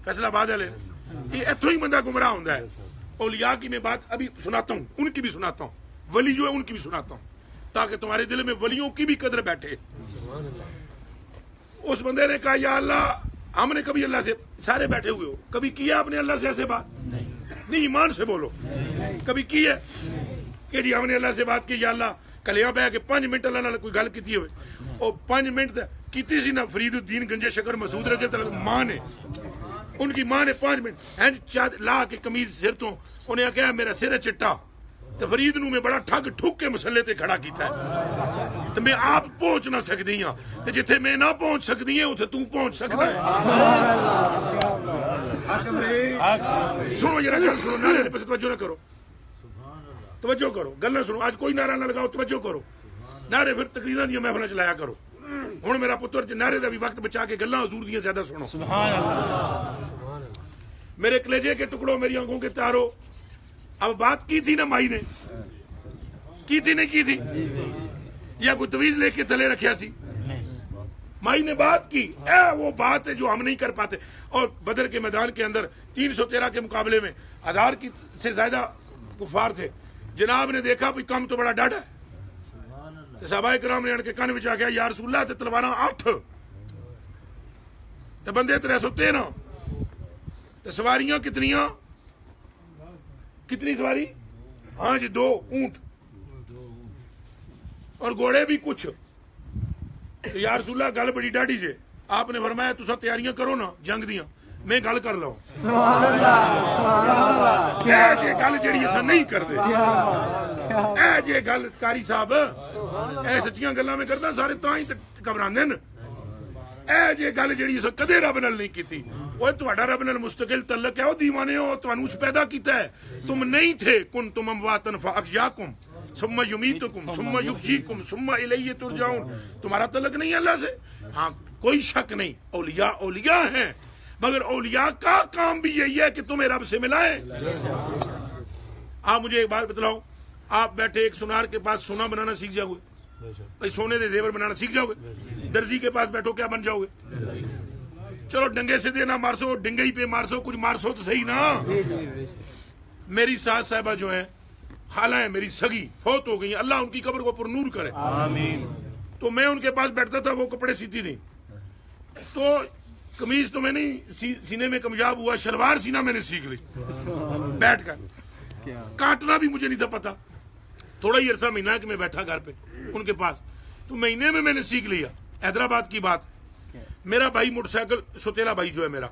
फैसलाबाद वाले, ये इत्थों ही बंदा गुमराह होंदा है। औलिया की मैं बात अभी सुनाता हूँ, उनकी भी सुनाता हूँ, वली जो है उनकी भी सुनाता हूँ, ताकि तुम्हारे दिल में वलियों की भी कदर बैठे। उस बंदे ने कहा, या अल्लाह, हमने कभी अल्लाह से, सारे बैठे हुए हो, कभी किया आपने अल्लाह से ऐसे बात? नहीं, ईमान से बोलो, कभी की है कि जी हमने अल्लाह से बात की, या अल्लाह कलिया पे कि 5 मिनट अल्लाह नाल कोई गल की हो, और 5 मिनट की सी ना फरीदुद्दीन गंजे शकर मसूद रजे मां ने, उनकी मां ने 5 मिनट ला के कमीज सिर तो उन्हें आख्या मेरा सिर है चिट्टा तो फरीद नूं मैं बड़ा ठग ठुक के मसले ते खड़ा किया है तो मैं आप पहुंच ना सकती हाँ तो जिथे मैं ना पहुंच सकती है उथे तू पहुंच सकता है। सुनो जरा गल सुनो, नारे पे तवज्जो ना करो, तवज्जो करो, गल ना सुनो, आज कोई नारा ना लगाओ, तवज्जो करो, नारे फिर तकरीरां दी महफिलां च लाया करो। हुण मेरा पुत्र नारे दा भी वक्त बचा के गल्लां हुजूर दियां ज्यादा सुनो। मेरे कलेजे के टुकड़ों, मेरी आंखों के तारों, अब बात की थी ना माई ने, की थी नहीं की थी, या कोई तवीज लेके थले रखा सी, माई ने बात की। वो बात है जो हम नहीं कर पाते। और बदर के मैदान के अंदर 313 के मुकाबले में 1000 की से ज्यादा कुफार थे। जनाब ने देखा भी कम तो बड़ा डर है, तो सहाबा किराम ने अनके कान में आख्या या रसूलल्लाह ते तलवारां 8 ते बंदे 313 ते सवारियां कितनियां, कितनी सवारी, हाँ जी 2 ऊंट और घोड़े भी कुछ। तो या रसूलल्लाह गल बड़ी डाढ़ी जे, आपने फरमाया तुसा तैयारियां करो ना जंग दियां, मैं गल कर लो। सुभान अल्लाह, जे गल जेड़ी असां नहीं करदे, जे गल कारी साहब सच्चियां गल्लां में करदा सारे तां ही घबरांदे न। जे गल जेड़ी असां कदे रब नाल नहीं कीती, ओए तुहाडा रब नाल मुस्तकिल तल्लक है, ओ दीवाने हो, तुहानू उस पैदा कीता है, तुम नहीं थे, कुन तुम अमवातन फअहयाकुम सुम्मा युमीतुकुम सुम्मा युहयीकुम सुम्मा इलैहि तुरजाऊन। तुम्हारा तल्लक नहीं है अल्लाह से। हाँ कोई शक नहीं, औलिया औलिया हैं, मगर औलिया का काम भी यही है कि तुम्हें रब से मिलाए। आप मुझे एक बात बतलाओ, आप बैठे एक सुनार के पास सोना बनाना सीख जाओगे, भाई सोने के जेवर बनाना सीख जाओगे, दर्जी के पास बैठो क्या बन जाओगे। चलो डंगे से देना मारसो, डिंगई पे मारसो, कुछ मारसो तो सही ना। मेरी सास साहिबा जो है, खाला है मेरी सगी, फौत हो गई, अल्लाह उनकी कब्र को पुरनूर करे, आमीन। तो मैं उनके पास बैठता था, वो कपड़े सीती थी, तो कमीज तो मैंने सीने में कामयाब हुआ, शलवार सीना मैंने सीख ली बैठकर, काटना भी मुझे नहीं था पता। थोड़ा ही अरसा महीना कि मैं बैठा घर पे उनके पास, तो महीने में मैंने सीख लिया। हैदराबाद की बात, मेरा भाई मोटरसाइकिल, सुतेला भाई जो है मेरा,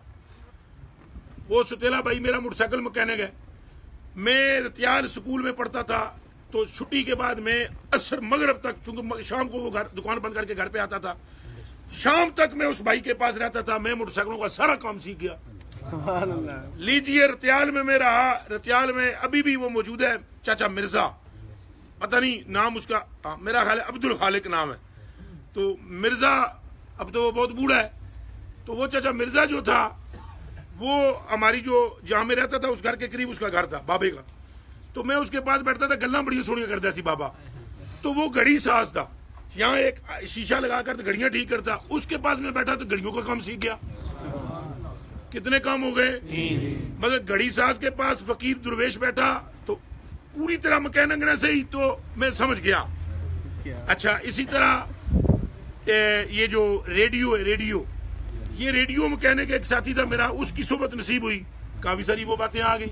वो सुतेला भाई मेरा मोटरसाइकिल मैकेनिक है। मैं रतियाल स्कूल में पढ़ता था, तो छुट्टी के बाद मैं असर मगरब तक, चूंकि शाम को वो घर दुकान बंद करके घर पे आता था, शाम तक मैं उस भाई के पास रहता था। मैं मोटरसाइकिलों का सारा काम सीख गया। लीजिए रतियाल में मैं रहा, रतियाल में अभी भी वो मौजूद है, चाचा मिर्जा, पता नहीं नाम उसका, मेरा ख्याल है अब्दुल खालिक नाम है। तो मिर्जा, अब तो वो बहुत बूढ़ा है, तो वो चाचा मिर्जा जो था, वो हमारी जो जहां में रहता था उस घर के करीब उसका घर था बाबे का। तो मैं उसके पास बैठता था, गल्ला बड़ी सोनिया करता सी बाबा। तो वो घड़ी साज था, यहाँ एक शीशा लगाकर तो घड़ियां ठीक करता, उसके पास में बैठा तो घड़ियों का काम सीख गया। कितने काम हो गए, मगर घड़ी साज के पास फकीर दुर्वेश बैठा तो पूरी तरह मैकेनिक न सही, तो मैं समझ गया। अच्छा, इसी तरह ये जो रेडियो है, रेडियो, ये रेडियो मैकेनिक एक साथी था मेरा, उसकी सोबत नसीब हुई, काफी सारी वो बातें आ गई।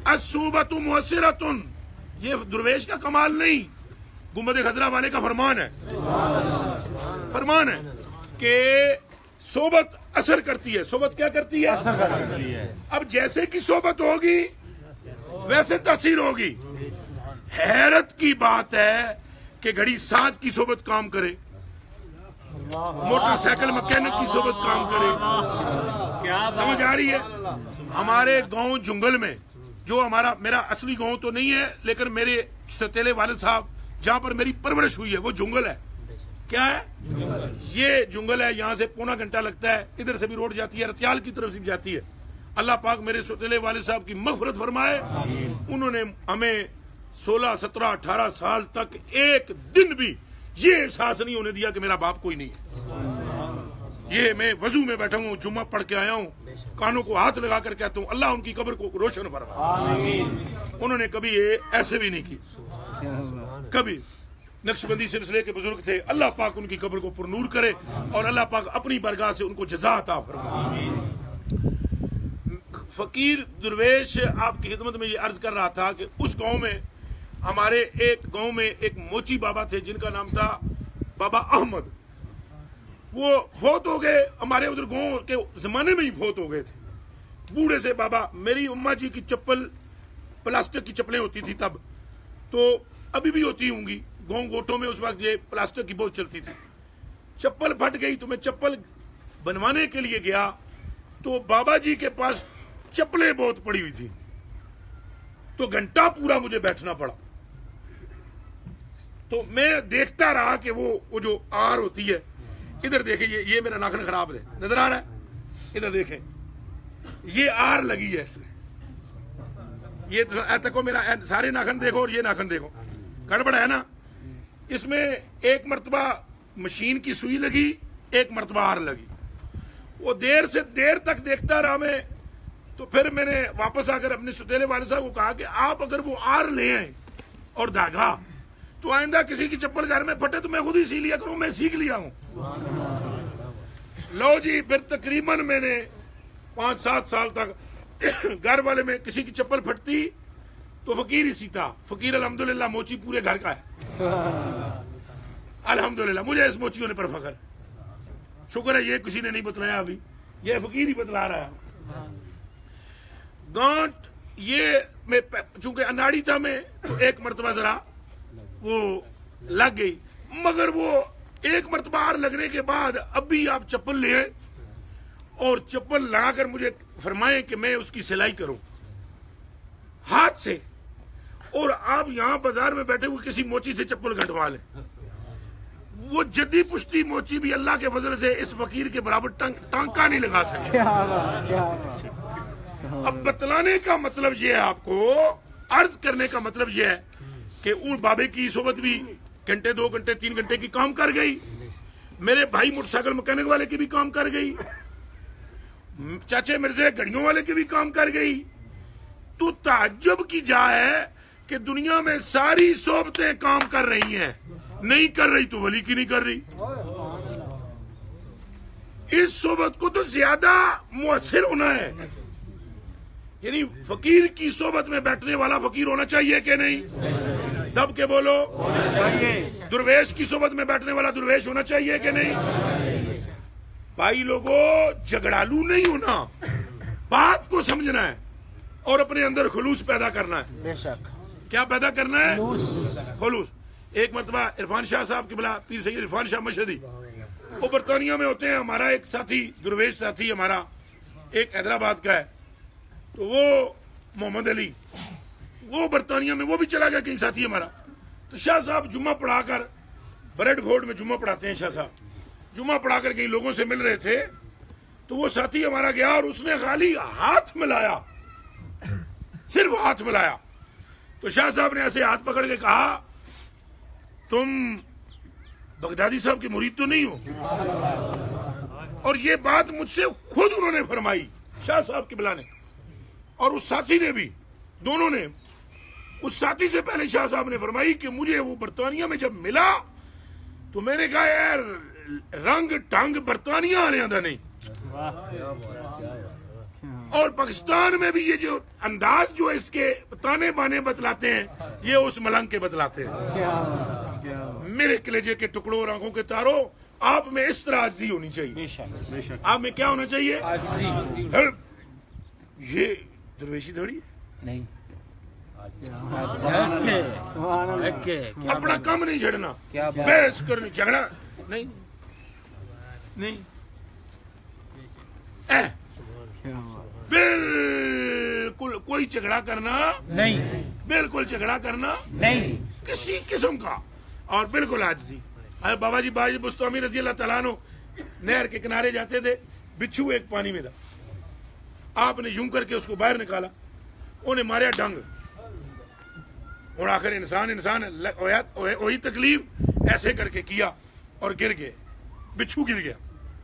अस्सुबतु मुअस्सिरतुन, ये दुर्वेश का कमाल नहीं, गुंबद खजरा वाले का फरमान है, फरमान है कि सोबत असर करती है। सोबत क्या करती है, असर करती है। अब जैसे कि सोबत होगी वैसे तासीर होगी। हैरत की बात है कि घड़ी साज की सोबत काम करे, मोटरसाइकिल मैकेनिक की सोबत काम करे। समझ आ रही है। हमारे गांव जुंगल में, जो हमारा मेरा असली गांव तो नहीं है, लेकिन मेरे सतेले वाले साहब जहां पर मेरी परवरिश हुई है वो जुंगल है। क्या है, ये जुंगल है। यहाँ से पौना घंटा लगता है, इधर से भी रोड जाती है, रतियाल की तरफ से भी जाती है। अल्लाह पाक मेरे सतेले वाले साहब की मगफरत फरमाए। उन्होंने हमें 16, 17, 18 साल तक एक दिन भी ये एहसास नहीं होने दिया कि मेरा बाप कोई नहीं है। ये मैं वजू में बैठा हूँ, जुम्मा पढ़ के आया हूँ, कानों को हाथ लगा कर कहता हूँ अल्लाह उनकी कब्र को रोशन फरमाए। उन्होंने कभी ये ऐसे भी नहीं की, कभी। नक्शबंदी सिलसिले के बुजुर्ग थे, अल्लाह पाक उनकी कब्र को पुरनूर करे और अल्लाह पाक अपनी बरगाह से उनको जज़ा अता फरमाए। फकीर दुर्वेश आपकी खिदमत में ये अर्ज कर रहा था कि उस गांव में, हमारे एक गांव में एक मोची बाबा थे जिनका नाम था बाबा अहमद। वो फौत हो गए, हमारे उधर गांव के जमाने में ही फौत हो गए थे। बूढ़े से बाबा, मेरी अम्मा जी की चप्पल प्लास्टिक की चप्पलें होती थी तब, तो अभी भी होती होंगी गाँव गोटों में, उस वक्त ये प्लास्टिक की बहुत चलती थी। चप्पल फट गई तो मैं चप्पल बनवाने के लिए गया तो बाबा जी के पास चप्पलें बहुत पड़ी हुई थी, तो घंटा पूरा मुझे बैठना पड़ा। तो मैं देखता रहा कि वो जो आर होती है, इधर देखें, ये मेरा नाखून खराब है, नजर आ रहा है, इधर देखें, ये आर लगी है इसमें, ये तको मेरा सारे नाखून देखो और ये नाखून देखो, गड़बड़ है ना। इसमें एक मर्तबा मशीन की सुई लगी, एक मर्तबा आर लगी। वो देर से देर तक देखता रहा मैं, तो फिर मैंने वापस आकर अपने सुतेले वाले साहब को कहा कि आप अगर वो आर ले आए और धागा, तो आइंदा किसी की चप्पल घर में फटे तो मैं खुद ही सी लिया करूं, मैं सीख लिया हूं। लो जी, फिर तकरीबन मैंने 5-7 साल तक घर वाले में किसी की चप्पल फटती तो फकीर ही सीता। फकीर अल्हम्दुलिल्लाह मोची पूरे घर का है, अल्हम्दुलिल्लाह, मुझे इस मोचियों ने पर फखर, शुक्र है ये किसी ने नहीं बतलाया, अभी ये फकीर ही बतला रहा है। गांठ ये मैं चूंकि अनाड़ी था मैं, तो एक मर्तबा जरा वो लग गई, मगर वो एक मर्तबा आर लगने के बाद अभी आप चप्पल ले आए और चप्पल लगाकर मुझे फरमाए कि मैं उसकी सिलाई करूं हाथ से, और आप यहां बाजार में बैठे हुए किसी मोची से चप्पल घटवा लें, वो जद्दी पुश्ती मोची भी अल्लाह के फजल से इस फकीर के बराबर टांका नहीं लगा सकते। अब बतलाने का मतलब ये है, आपको अर्ज करने का मतलब ये है कि उन बाबे की सोबत भी घंटे 2 घंटे 3 घंटे की काम कर गई, मेरे भाई मोटरसाइकिल मैकेनिक वाले की भी काम कर गई, चाचे मिर्जे घड़ियों वाले की भी काम कर गई। तो ताज्जुब की जा है कि दुनिया में सारी सोबतें काम कर रही हैं, नहीं कर रही तो वली की नहीं कर रही। इस सोबत को तो ज्यादा मुअस्सिर होना है, यानी फकीर की सोबत में बैठने वाला फकीर होना चाहिए कि नहीं? दब के बोलो, होना चाहिए। दुर्वेश की सोबत में बैठने वाला दुर्वेश होना चाहिए कि नहीं? भाई लोगों, झगड़ालू नहीं होना, बात को समझना है और अपने अंदर खुलूस पैदा करना है। बेशक। क्या पैदा करना है? खुलूस। एक मरतबा इरफान शाह साहब की बला, पीर सैयद इरफान शाह मशहदी, वो बरतानिया में होते हैं। हमारा एक साथी, दुर्वेश साथी हमारा, एक हैदराबाद का है, तो वो मोहम्मद अली, वो बरतानिया में, वो भी चला गया कहीं साथी हमारा। तो शाह साहब जुम्मा पढ़ाकर, ब्रेडफोर्ड में जुम्मा पढ़ाते हैं शाह साहब, जुम्मा पढ़ाकर कई लोगों से मिल रहे थे, तो वो साथी हमारा गया और उसने खाली हाथ मिलाया, सिर्फ हाथ मिलाया। तो शाह साहब ने ऐसे हाथ पकड़ के कहा, तुम बगदादी साहब के मुरीद तो नहीं हो? और ये बात मुझसे खुद उन्होंने फरमाई, शाह साहब की बिला ने, और उस साथी ने भी, दोनों ने। उस साथी से पहले शाह साहब ने फरमाई कि मुझे वो बरतानिया में जब मिला तो मैंने कहा यार रंग ढंग बरतानिया वाले का नहीं, और पाकिस्तान में भी ये जो अंदाज जो इसके ताने बाने बतलाते हैं, ये उस मलंग के बतलाते हैं। मेरे कलेजे के टुकड़ों और आंखों के तारों, आप में इस तरह आजी होनी चाहिए। आप में क्या होना चाहिए? ये दरवेशी थोड़ी नहीं, अपना काम नहीं छड़ना, बहस करनी, झगड़ा नहीं, नहीं, बिल्कुल कोई झगड़ा करना नहीं, बिल्कुल झगड़ा करना नहीं, किसी किस्म का, और बिल्कुल आजिज़ी। अरे बाबा जी बाजी बुस्तामी रजी अल्लाह तआला अन्हु नहर के किनारे जाते थे, बिच्छू एक पानी में था, आपने यूं करके उसको बाहर निकाला, उन्हें मारा डंग, और आखिर इंसान वही तकलीफ ऐसे करके किया और गिर गए, बिच्छू गिर गया,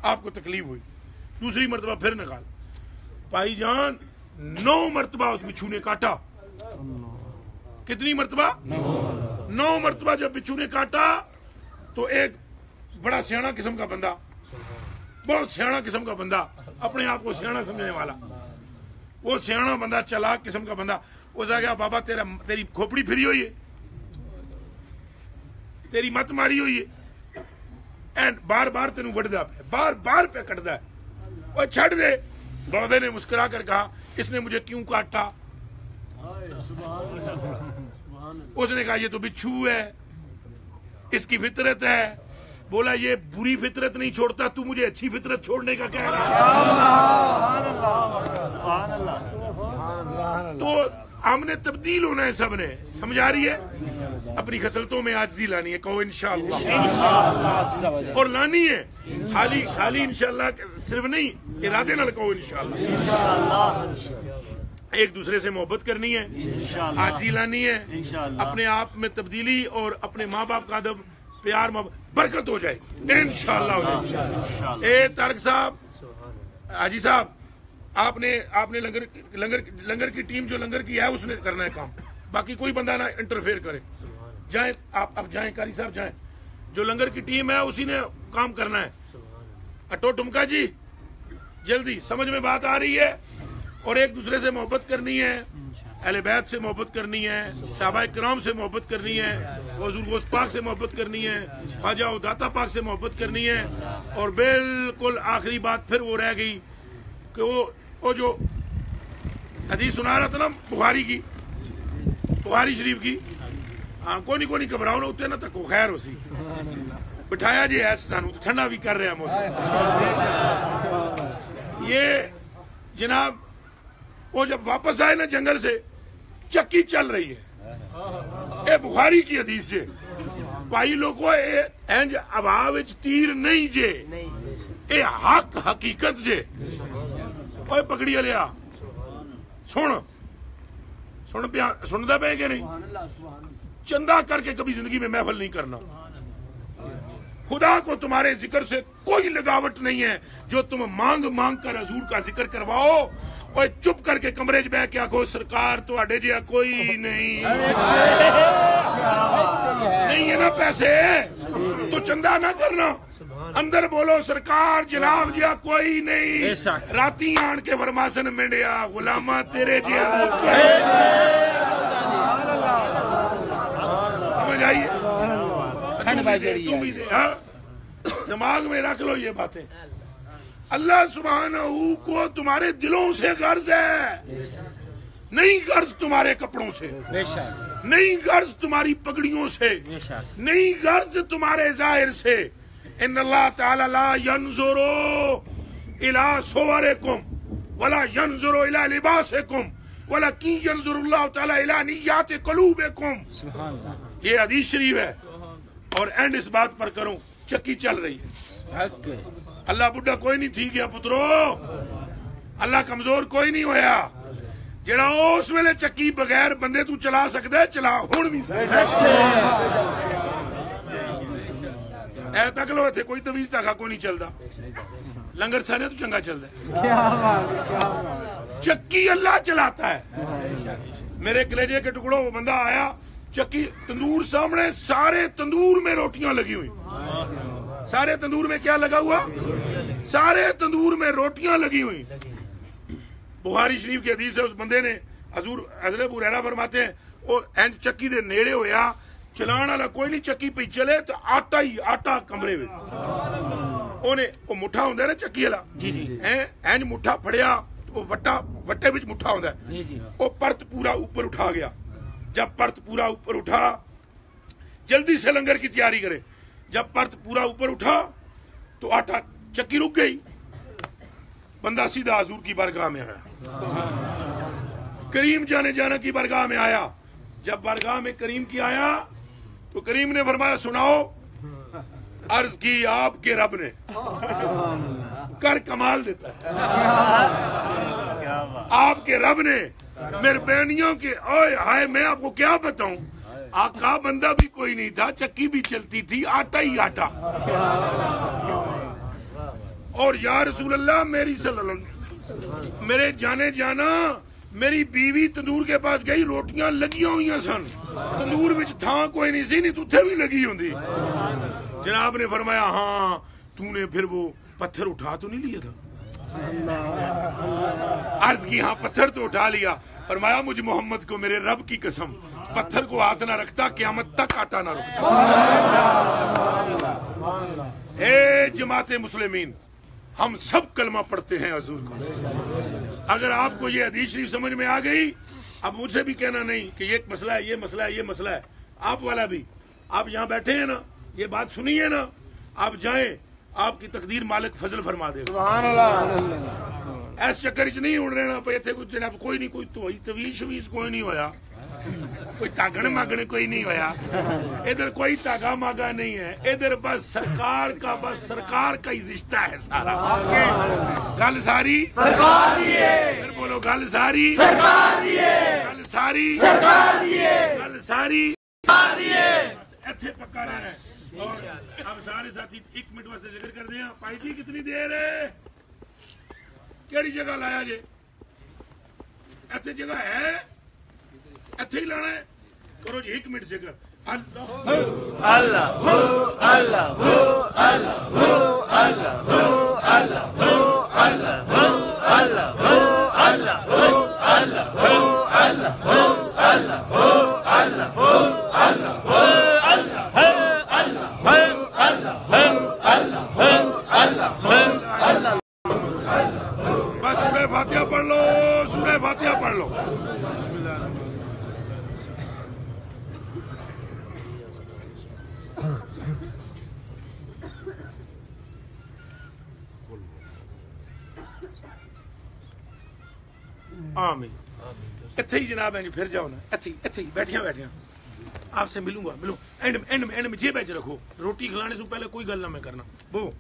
आपको तकलीफ हुई। दूसरी मरतबा फिर निकाल, भाईजान 9 मरतबा उस बिच्छू ने काटा। कितनी मरतबा? 9 मरतबा जब बिच्छू ने काटा तो एक बड़ा सियाना किस्म का बंदा, बहुत सियाना किस्म का बंदा, अपने आप को सियाना समझने वाला, वो सियाना बंदा, चालाक किस्म का बंदा, उसने कहा बाबा तेरी खोपड़ी फिरी हुई है, तेरी मत मारी हुई है, एंड बार बार तेन वढ़दा पे, बार बार पे कटदा है, और छड़ दे। बाबे ने मुस्कुरा कर कहा इसने मुझे क्यों काटा? उसने कहा ये तो बिच्छू है, इसकी फितरत है। बोला ये बुरी फितरत नहीं छोड़ता, तू मुझे अच्छी फितरत छोड़ने का कह रहा है। तो हमने तब्दील होना है, सबने, समझा रही है? अपनी खसलतों में आजिज़ी लानी है, कहो इंशाअल्लाह। और लानी है खाली इंशाअल्लाह सिर्फ नहीं, इरादे नाल कहो इंशाअल्लाह। एक दूसरे से मोहब्बत करनी है, आजिज़ी लानी है, अपने आप में तब्दीली और अपने माँ बाप का अदब, प्यार, बरकत हो जाए इंशाअल्लाह। ए तारक साहब, हाजी साहब, आपने लंगर की टीम जो लंगर की है उसने करना है काम, बाकी कोई बंदा ना इंटरफेयर करे। जाएं आप, अब जाएं कारी साहब, जाएं, जो लंगर की टीम है उसी ने काम करना है। अटो टुमका जी, जल्दी, समझ में बात आ रही है? और एक दूसरे से मोहब्बत करनी है, अहले बैत से मोहब्बत करनी है, सहाबा किराम से मोहब्बत करनी है, हुजूर गौस पाक से मोहब्बत करनी है, ख्वाजा दाता पाक से मोहब्बत करनी है। और बिल्कुल आखिरी बात फिर वो रह गई कि वो जो हदीस सुना रहा था ना बुखारी की, बुखारी शरीफ की, हाँ, कोई नहीं घबराओ ना, उत्ते ना तको, खैर उसी बिठाया जी ऐसा सानू तो ठंडा भी कर रहे हैं मौसम। ये जनाब वो जब वापस आए ना जंगल से, चक्की चल रही है, ये बुखारी की हदीस जे भाई लोगों, इंज हवा विच तीर नहीं जे, ये हक हकीकत जे। ओए पकड़ी लिया, सुनदा पे कि नहीं? चंदा करके कभी जिंदगी में महफल नहीं करना। खुदा को तुम्हारे जिक्र से कोई लगावट नहीं है, जो तुम मांग मांग कर हजूर का जिक्र करवाओ और चुप करके कमरे च बह के आखो सरकार तुहाडे जिहा कोई नहीं है ना पैसे तो चंदा ना करना, अंदर बोलो सरकार जनाब जिहा कोई नहीं। राती आन के फरमासन मेंढिया गुलामा तेरे जिहा, समझ आइए? दिमाग में रख लो ये बातें। अल्लाह सुब्हानहू को तुम्हारे दिलों से गर्ज है, नहीं गर्ज तुम्हारे कपड़ों से, नहीं गर्ज तुम्हारी पगड़ियों से, नहीं गर्ज तुम्हारे जाहिर से। इन्नल्लाह ताला ला यंजुरु इला सुवरिकुम वला यंजुरु इला लिबासिकुम वलाकिन यंजुरुल्लाहु ताला इला निय्याति कुलूबिकुम। ये हदीस शरीफ है। और एंड इस बात पर करूं, चक्की चल रही है, अल्लाह बुढ़ा कोई नहीं थी गया पुत्रो, अल्लाह कमजोर कोई नहीं होया। जेड़ा उस वेले चक्की बगैर बंदे तू चला सकदा, चला हुण भी ऐ तक लो, इत्थे कोई तवीज धागा कोई नहीं चलता, लंगर सारे तो चंगा चलता है। चक्की अल्लाह चलाता है। मेरे कलेजे के टुकड़ों वो बंदा आया, चक्की तंदूर सामने, सारे तंदूर में रोटियां लगी हुई, सारे तंदूर में क्या लगा हुआ? सारे तंदूर में रोटियां लगी हुई। बुखारी शरीफ की हदीस है, उस बंदे ने हजूर हजरत अबू हुरैरा फरमाते हैं, वो एंड चक्की दे नेड़े होया, चलाने वाला कोई नहीं, चक्की पे चले तो आटा ही आटा कमरे में। ओने वो मुठा हुंदा ना चक्की वाला, एंड मुठा फड़िया, वो वट्टे विच मुठा हुंदा, वो परत पूरा ऊपर उठा गया। जब परत पूरा ऊपर उठा, जल्दी से लंगर की तैयारी करे। जब परत पूरा ऊपर उठा तो आटा, चक्की रुक गई, बंदा सीधा हजूर की बारगाह में आया, करीम जाना की बारगाह में आया। जब बारगाह में करीम की आया तो करीम ने फरमाया, सुनाओ। अर्ज की आपके रब ने कर कमाल देता है, आपके रब ने मेरे बहनियों के, ओए हाय मैं आपको क्या बताऊं, आका बंदा भी कोई नहीं था, चक्की भी चलती थी, आटा ही आटा। और या रसूल अल्लाह, मेरे जाने जाना मेरी बीवी तंदूर के पास गई, रोटियां लगी हुई सन, तंदूर विच थां कोई नहीं सी, नहीं तो उत्थे भी लगी होंदी। जनाब ने फरमाया, हाँ तूने फिर वो पत्थर उठा तो नहीं लिया था? अर्ज की, हाँ पत्थर तो उठा लिया। फरमाया, मुझे मोहम्मद को मेरे रब की कसम, पत्थर को हाथ ना रखता, क़यामत तक आटा ना रुकता। हे जमाते मुस्लिमीन, हम सब कलमा पढ़ते हैं हजूर का, अगर आपको ये हदीस शरीफ समझ में आ गई, अब मुझसे भी कहना नहीं कि ये मसला है, ये मसला है, ये मसला है। आप वाला भी, आप यहाँ बैठे हैं ना, ये बात सुनिए ना, आप जाएं, आपकी तकदीर मालिक फजल फरमा दे। सुभान अल्लाह। ऐस चक्कर च नहीं उड़ रहे ना, इतने कुछ जनाब कोई नहीं, कोई तो तवीज शवीज कोई नहीं होया, कोई तागण मागण कोई नहीं होया, इधर कोई तागा मागा नहीं है, इधर बस सरकार का ही रिश्ता है सारा। गल सारी सरकार दी है, फिर बोलो गल सारी सरकार दी है, गल सारी सरकार दी है, गल सारी सरकार दी है। इत्थे पक्का रहना है। और अब सारे साथी 1 मिनट वास्ते जिक्र कर दिया। भाई जी कितनी देर है, केड़ी जगह लाया जे, इत्थे जगह है, इत्थे ही लाना है। करो जी 1 मिनट जिक्र। अल्लाह अल्लाह अल्लाह अल्लाह अल्लाह बस सूरह फातिहा पढ़ लो, सूरह फातिहा पढ़ लो। आमीन। इत्थे ही जनाब है, फिर जाओ ना, इत्थे ही बैठिया आपसे मिलूंगा। एंड में जेब च रखो, रोटी खिलाने से पहले कोई गल ना मैं करना वो